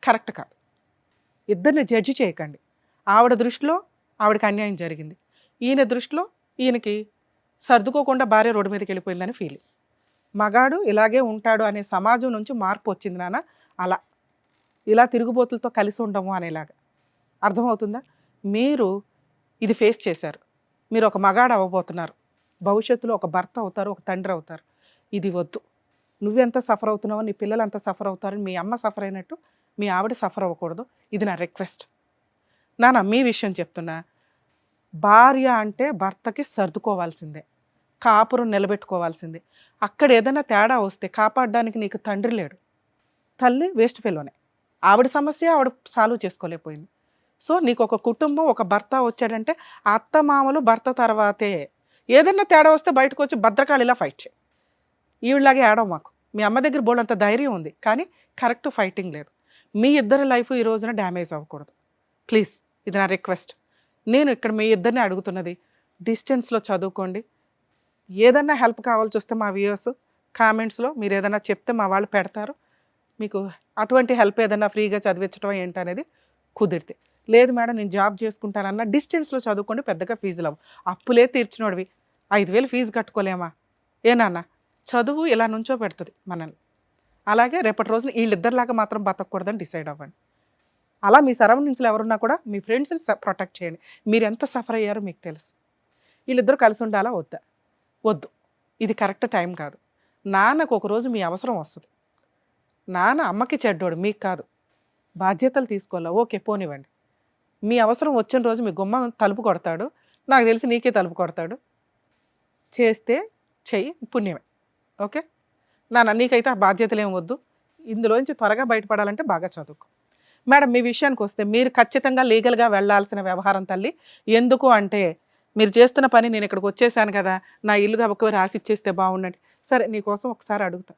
S5: కరెక్ట్ కాదు. ఇద్దరిని జడ్జి చేయకండి. ఆవిడ దృష్టిలో ఆవిడకి అన్యాయం జరిగింది, ఈయన దృష్టిలో ఈయనకి సర్దుకోకుండా భార్య రోడ్డు మీదకి వెళ్ళిపోయిందని ఫీలింగ్. మగాడు ఇలాగే ఉంటాడు అనే సమాజం నుంచి మార్పు వచ్చింది నాన్న. అలా ఇలా తిరుగుబోతులతో కలిసి ఉండము అనేలాగా. అర్థమవుతుందా? మీరు ఇది ఫేస్ చేశారు, మీరు ఒక మగాడు అవ్వబోతున్నారు, భవిష్యత్తులో ఒక భర్త అవుతారు, ఒక తండ్రి అవుతారు. ఇది వద్దు. నువ్వెంత సఫర్ అవుతున్నావో నీ పిల్లలు అంత సఫర్ అవుతారని, మీ అమ్మ సఫర్ అయినట్టు మీ ఆవిడ సఫర్ అవ్వకూడదు. ఇది నా రిక్వెస్ట్. నాన్న మీ విషయం చెప్తున్నా, భార్య అంటే భర్తకి సర్దుకోవాల్సిందే, కాపురం నిలబెట్టుకోవాల్సిందే. అక్కడ ఏదైనా తేడా వస్తే కాపాడడానికి నీకు తండ్రి లేడు, తల్లి వేస్ట్ ఫెలోనే. ఆవిడ సమస్య ఆవిడ సాల్వ్ చేసుకోలేకపోయింది. సో నీకు ఒక కుటుంబం, ఒక భర్త వచ్చాడంటే అత్త మామలు భర్త తర్వాతే. ఏదైనా తేడా వస్తే బయటకు వచ్చి భద్రకాళిలా ఫైట్ చేయి. ఈవిడలాగే ఆడవు మాకు. మీ అమ్మ దగ్గర బోర్డు అంత ధైర్యం ఉంది, కానీ కరెక్ట్ ఫైటింగ్ లేదు. మీ ఇద్దరి లైఫ్ ఈ రోజున డ్యామేజ్ అవ్వకూడదు. ప్లీజ్, ఇది నా రిక్వెస్ట్. నేను ఇక్కడ మీ ఇద్దరిని అడుగుతున్నది, డిస్టెన్స్లో చదువుకోండి. ఏదన్నా హెల్ప్ కావాల్సి వస్తే మా వ్యూయర్స్ కామెంట్స్లో మీరు ఏదైనా చెప్తే మా వాళ్ళు పెడతారు. మీకు అటువంటి హెల్ప్ ఏదైనా ఫ్రీగా చదివించడం ఏంటనేది కుదిరితే. లేదు మేడం నేను జాబ్ చేసుకుంటానన్నా డిస్టెన్స్లో చదువుకోండి, పెద్దగా ఫీజులు అవ్వు. అప్పులే తీర్చినోడివి 5,000 ఫీజు కట్టుకోలేమా? ఏనాన్న చదువు ఇలా నుంచో పెడుతుంది మనల్ని. అలాగే రేపటి రోజున వీళ్ళిద్దరిలాగా మాత్రం బతకూడదని డిసైడ్ అవ్వండి. అలా మీ సరౌండింగ్స్లో ఎవరున్నా కూడా మీ ఫ్రెండ్స్ని ప్రొటెక్ట్ చేయండి. మీరు ఎంత సఫర్ అయ్యారో మీకు తెలుసు. వీళ్ళిద్దరూ కలిసి ఉండాలా వద్దా? వద్దు. ఇది కరెక్ట్ టైం కాదు. నాన్నకు ఒకరోజు మీ అవసరం వస్తుంది. నాన్న అమ్మకి చెడ్డోడు, మీకు కాదు. బాధ్యతలు తీసుకోవాలా, ఓకే పోనివ్వండి. మీ అవసరం వచ్చిన రోజు మీ గుమ్మ తలుపు కొడతాడు, నాకు తెలిసి నీకే తలుపు కొడతాడు. చేస్తే చెయ్యి, పుణ్యమే. ఓకే నాన్న, నీకైతే ఆ బాధ్యతలు ఏమి వద్దు. ఇందులోంచి త్వరగా బయటపడాలంటే బాగా చదువుకో. మేడం మీ విషయానికి వస్తే మీరు ఖచ్చితంగా లీగల్గా వెళ్ళాల్సిన వ్యవహారం తల్లి. ఎందుకు అంటే మీరు చేస్తున్న పని నేను ఇక్కడికి వచ్చేసాను కదా, నా ఇల్లుగా ఒక రాసి ఇచ్చేస్తే బాగుండండి. సరే నీకోసం ఒకసారి అడుగుతా.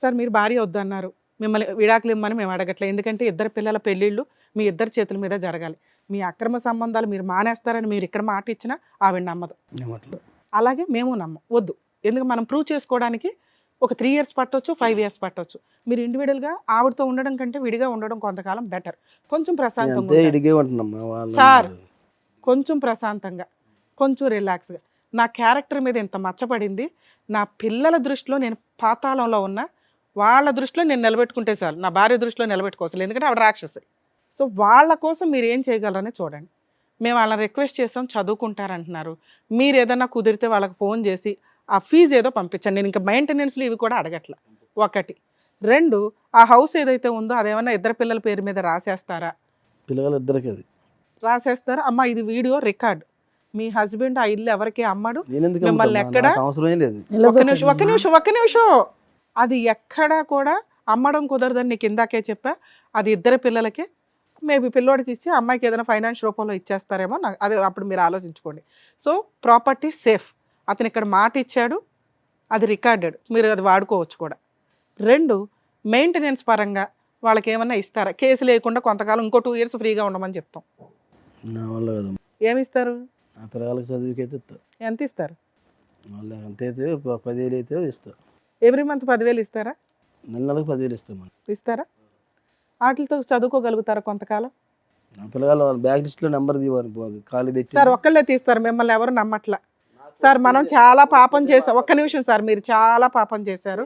S5: సార్ మీరు భార్య వద్దన్నారు, మిమ్మల్ని విడాకులు ఇమ్మని మేము అడగట్లేదు. ఎందుకంటే ఇద్దరు పిల్లల పెళ్ళిళ్ళు మీ ఇద్దరు చేతుల మీద జరగాలి. మీ అక్రమ సంబంధాలు మీరు మానేస్తారని మీరు ఇక్కడ మాట ఇచ్చినా ఆవిడ నమ్మదు, అలాగే మేము నమ్మం. వద్దు. ఎందుకు మనం ప్రూవ్ చేసుకోవడానికి ఒక 3 years పట్టవచ్చు, 5 years పట్టవచ్చు. మీరు ఇండివిజువల్గా ఆవిడతో ఉండడం కంటే విడిగా ఉండడం కొంతకాలం బెటర్. కొంచెం ప్రశాంతంగా సార్, కొంచెం ప్రశాంతంగా, కొంచెం రిలాక్స్గా. నా క్యారెక్టర్ మీద ఇంత మచ్చపడింది. నా పిల్లల దృష్టిలో నేను పాతాళంలో ఉన్నా, వాళ్ళ దృష్టిలో నేను నిలబెట్టుకుంటే చాలు. నా భార్య దృష్టిలో నిలబెట్టుకోవచ్చు, ఎందుకంటే ఆవిడ రాక్షసి. సో వాళ్ళ కోసం మీరు ఏం చేయగలరని చూడండి. మేము వాళ్ళని రిక్వెస్ట్ చేసాం, చదువుకుంటారంటున్నారు. మీరు ఏదన్నా కుదిరితే వాళ్ళకి ఫోన్ చేసి ఆ ఫీజు ఏదో పంపించండి. నేను ఇంకా మెయింటెనెన్స్లు ఇవి కూడా అడగట్లా. 1 2 ఆ హౌస్ ఏదైతే ఉందో అదేమన్నా ఇద్దరు పిల్లల పేరు మీద రాసేస్తారా?
S7: పిల్లలు ఇద్దరికి అది
S5: రాసేస్తారా? అమ్మ ఇది వీడియో రికార్డ్. మీ హస్బెండ్ ఆ ఇల్లు ఎవరికి అమ్మడు,
S7: నేను ఎందుకు
S5: మిమ్మల్ని
S7: అమ్ముతాను?
S5: ఎక్కడ
S7: నాకు అవసరమే లేదు.
S5: ఒక్క నిమిషం అది ఎక్కడా కూడా అమ్మడం కుదరదని నీకు ఇందాకే చెప్పా. అది ఇద్దరు పిల్లలకే. మేబీ పిల్లోడికి ఇచ్చి అమ్మాయికి ఏదైనా ఫైనాన్స్ రూపంలో ఇచ్చేస్తారేమో, నాకు అదే అప్పుడు మీరు ఆలోచించుకోండి. So property safe. అతను ఇక్కడ మాట ఇచ్చాడు, అది రికార్డెడ్, మీరు అది వాడుకోవచ్చు కూడా. 2 మెయింటెనెన్స్ పరంగా వాళ్ళకి ఏమన్నా ఇస్తారా? కేసు లేకుండా కొంతకాలం ఇంకో 2 years ఫ్రీగా ఉండమని చెప్తాం.
S7: నా వల్ల కదా.
S5: ఏమి ఇస్తారు?
S7: నా పిల్లలకి చదువుకైతే ఇస్తా.
S5: ఎంత ఇస్తారు?
S7: వాళ్ళ ఎంత అయితే 10,000 అయితే ఇస్తా.
S5: ఎవ్రీ మంత్ 10,000 ఇస్తారా?
S7: నెలకు 10,000 ఇస్తాం మనం.
S5: ఇస్తారా? వాటితో చదువుకోగలుగుతారా కొంతకాలం?
S7: నా పిల్లలు వాళ్ళ బ్యాగ్ లిస్ట్లో నెంబర్ తీవారు, ఖాళీ పెట్టి.
S5: సార్ ఒక్కళ్ళే తీస్తారు, మిమ్మల్ని ఎవరు నమ్మట్లా. సార్ మనం చాలా పాపం చేసాం. ఒక్క నిమిషం సార్, మీరు చాలా పాపం చేశారు.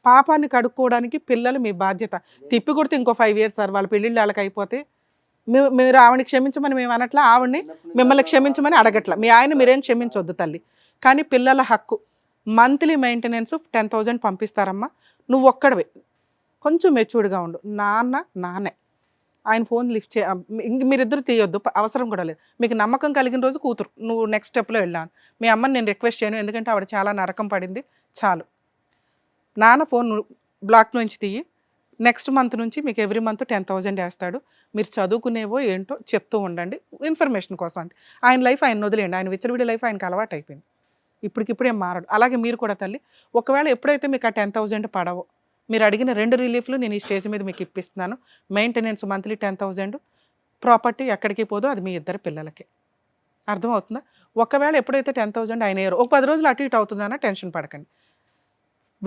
S5: పాపాన్ని కడుక్కోవడానికి పిల్లలు మీ బాధ్యత. తిప్పి కొడితే ఇంకో 5 years సార్, వాళ్ళ పెళ్ళిళ్ళు వాళ్ళకి అయిపోతే మీరు ఆవిడని క్షమించమని మేము అనట్లా, ఆవిడని మిమ్మల్ని క్షమించమని అడగట్లా. మీ ఆయన మీరేం క్షమించొద్దు తల్లి. కానీ పిల్లల హక్కు మంత్లీ మెయింటెనెన్స్ 10,000 పంపిస్తారమ్మా. నువ్వు ఒక్కడవే కొంచెం మెచ్యూర్డ్గా ఉండు. నాన్నే ఆయన ఫోన్ లిఫ్ట్ చే, మీరిద్దరు తీయొద్దు, అవసరం కూడా లేదు. మీకు నమ్మకం కలిగిన రోజు కూతురు నువ్వు నెక్స్ట్ స్టెప్లో వెళ్ళాను. మీ అమ్మని నేను రిక్వెస్ట్ చేయను, ఎందుకంటే ఆవిడ చాలా నరకం పడింది. చాలు. నాన్న ఫోన్ బ్లాక్ నుంచి తీయి. నెక్స్ట్ మంత్ నుంచి మీకు ఎవ్రీ మంత్ 10,000 వేస్తాడు. మీరు చదువుకునేవో ఏంటో చెప్తూ ఉండండి, ఇన్ఫర్మేషన్ కోసం అంతే. ఆయన లైఫ్ ఆయన వదిలేయండి. ఆయన విచ్చలవిడి లైఫ్ ఆయనకు అలవాటు అయిపోయింది. ఇప్పటికిప్పుడే మారడు. అలాగే మీరు కూడా తల్లి, ఒకవేళ ఎప్పుడైతే మీకు ఆ 10,000 పడవో, మీరు అడిగిన 2 రిలీఫ్లు నేను ఈ స్టేజ్ మీద మీకు ఇప్పిస్తున్నాను. మెయింటెనెన్స్ మంత్లీ 10,000, ప్రాపర్టీ ఎక్కడికి పోదో అది మీ ఇద్దరు పిల్లలకి. అర్థమవుతుందా? ఒకవేళ ఎప్పుడైతే 10,000 ఆయన ఒక 10 రోజులు అటు ఇటు అవుతుందన్నా టెన్షన్ పడకండి.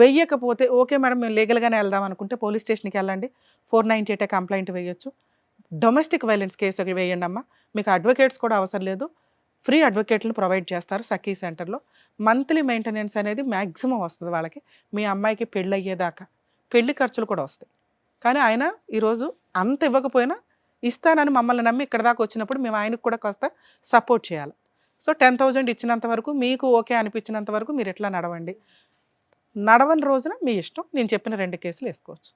S5: వెయ్యకపోతే ఓకే మేడం మేము లీగల్గానే వెళ్దాం అనుకుంటే పోలీస్ స్టేషన్కి వెళ్ళండి. 498 కంప్లైంట్ వేయొచ్చు. డొమెస్టిక్ వైలెన్స్ కేసు వేయండి అమ్మా. మీకు అడ్వకేట్స్ కూడా అవసరం లేదు, ఫ్రీ అడ్వకేట్లను ప్రొవైడ్ చేస్తారు సఖీ సెంటర్లో. మంత్లీ మెయింటెనెన్స్ అనేది మ్యాక్సిమం వస్తుంది వాళ్ళకి. మీ అమ్మాయికి పెళ్ళి అయ్యేదాకా పెళ్లి ఖర్చులు కూడా వస్తాయి. కానీ ఆయన ఈరోజు అంత ఇవ్వకపోయినా ఇస్తానని మమ్మల్ని నమ్మి ఇక్కడ దాకా వచ్చినప్పుడు మేము ఆయనకు కూడా కాస్త సపోర్ట్ చేయాలి. సో 10,000 ఇచ్చినంత వరకు, మీకు ఓకే అనిపించినంత వరకు మీరు ఎట్లా నడవండి. నడవని రోజున మీ ఇష్టం. నేను చెప్పిన 2 కేసులు వేసుకోవచ్చు.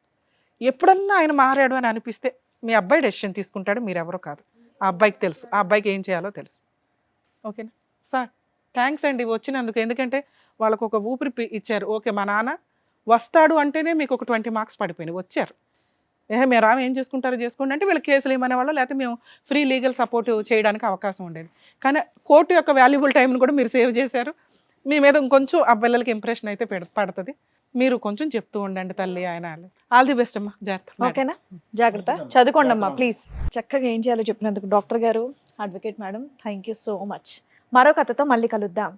S5: ఎప్పుడన్నా ఆయన మారాడు అని అనిపిస్తే మీ అబ్బాయి డెసిషన్ తీసుకుంటాడు, మీరెవరో కాదు. ఆ అబ్బాయికి తెలుసు, ఆ అబ్బాయికి ఏం చేయాలో తెలుసు. ఓకేనా సార్? థ్యాంక్స్ అండి వచ్చినందుకు. ఎందుకంటే వాళ్ళకు ఒక ఊపిరి ఇచ్చారు. ఓకే మా నాన్న వస్తాడు అంటేనే మీకు ఒక 20 మార్క్స్ పడిపోయినాయి. వచ్చారు, మీరు రాము ఏం చేసుకుంటారో చేసుకోండి అంటే వీళ్ళకి కేసులు ఏమనేవాళ్ళు, లేకపోతే మేము ఫ్రీ లీగల్ సపోర్ట్ చేయడానికి అవకాశం ఉండేది. కానీ కోర్టు యొక్క వాల్యుబుల్ టైంని కూడా మీరు సేవ్ చేశారు. మీ మీద ఇంకొంచెం ఆ పిల్లలకి ఇంప్రెషన్ అయితే పడుతుంది. మీరు కొంచెం చెప్తూ ఉండండి తల్లి. ఆయన ఆల్ ది బెస్ట్ అమ్మా, జాగ్రత్త.
S2: ఓకేనా? జాగ్రత్త, చదువుకోండి అమ్మా ప్లీజ్. చక్కగా ఏం చేయాలో చెప్పినందుకు డాక్టర్ గారు, advocate madam, thank you so much. మరో కథతో మళ్ళీ కలుద్దాం.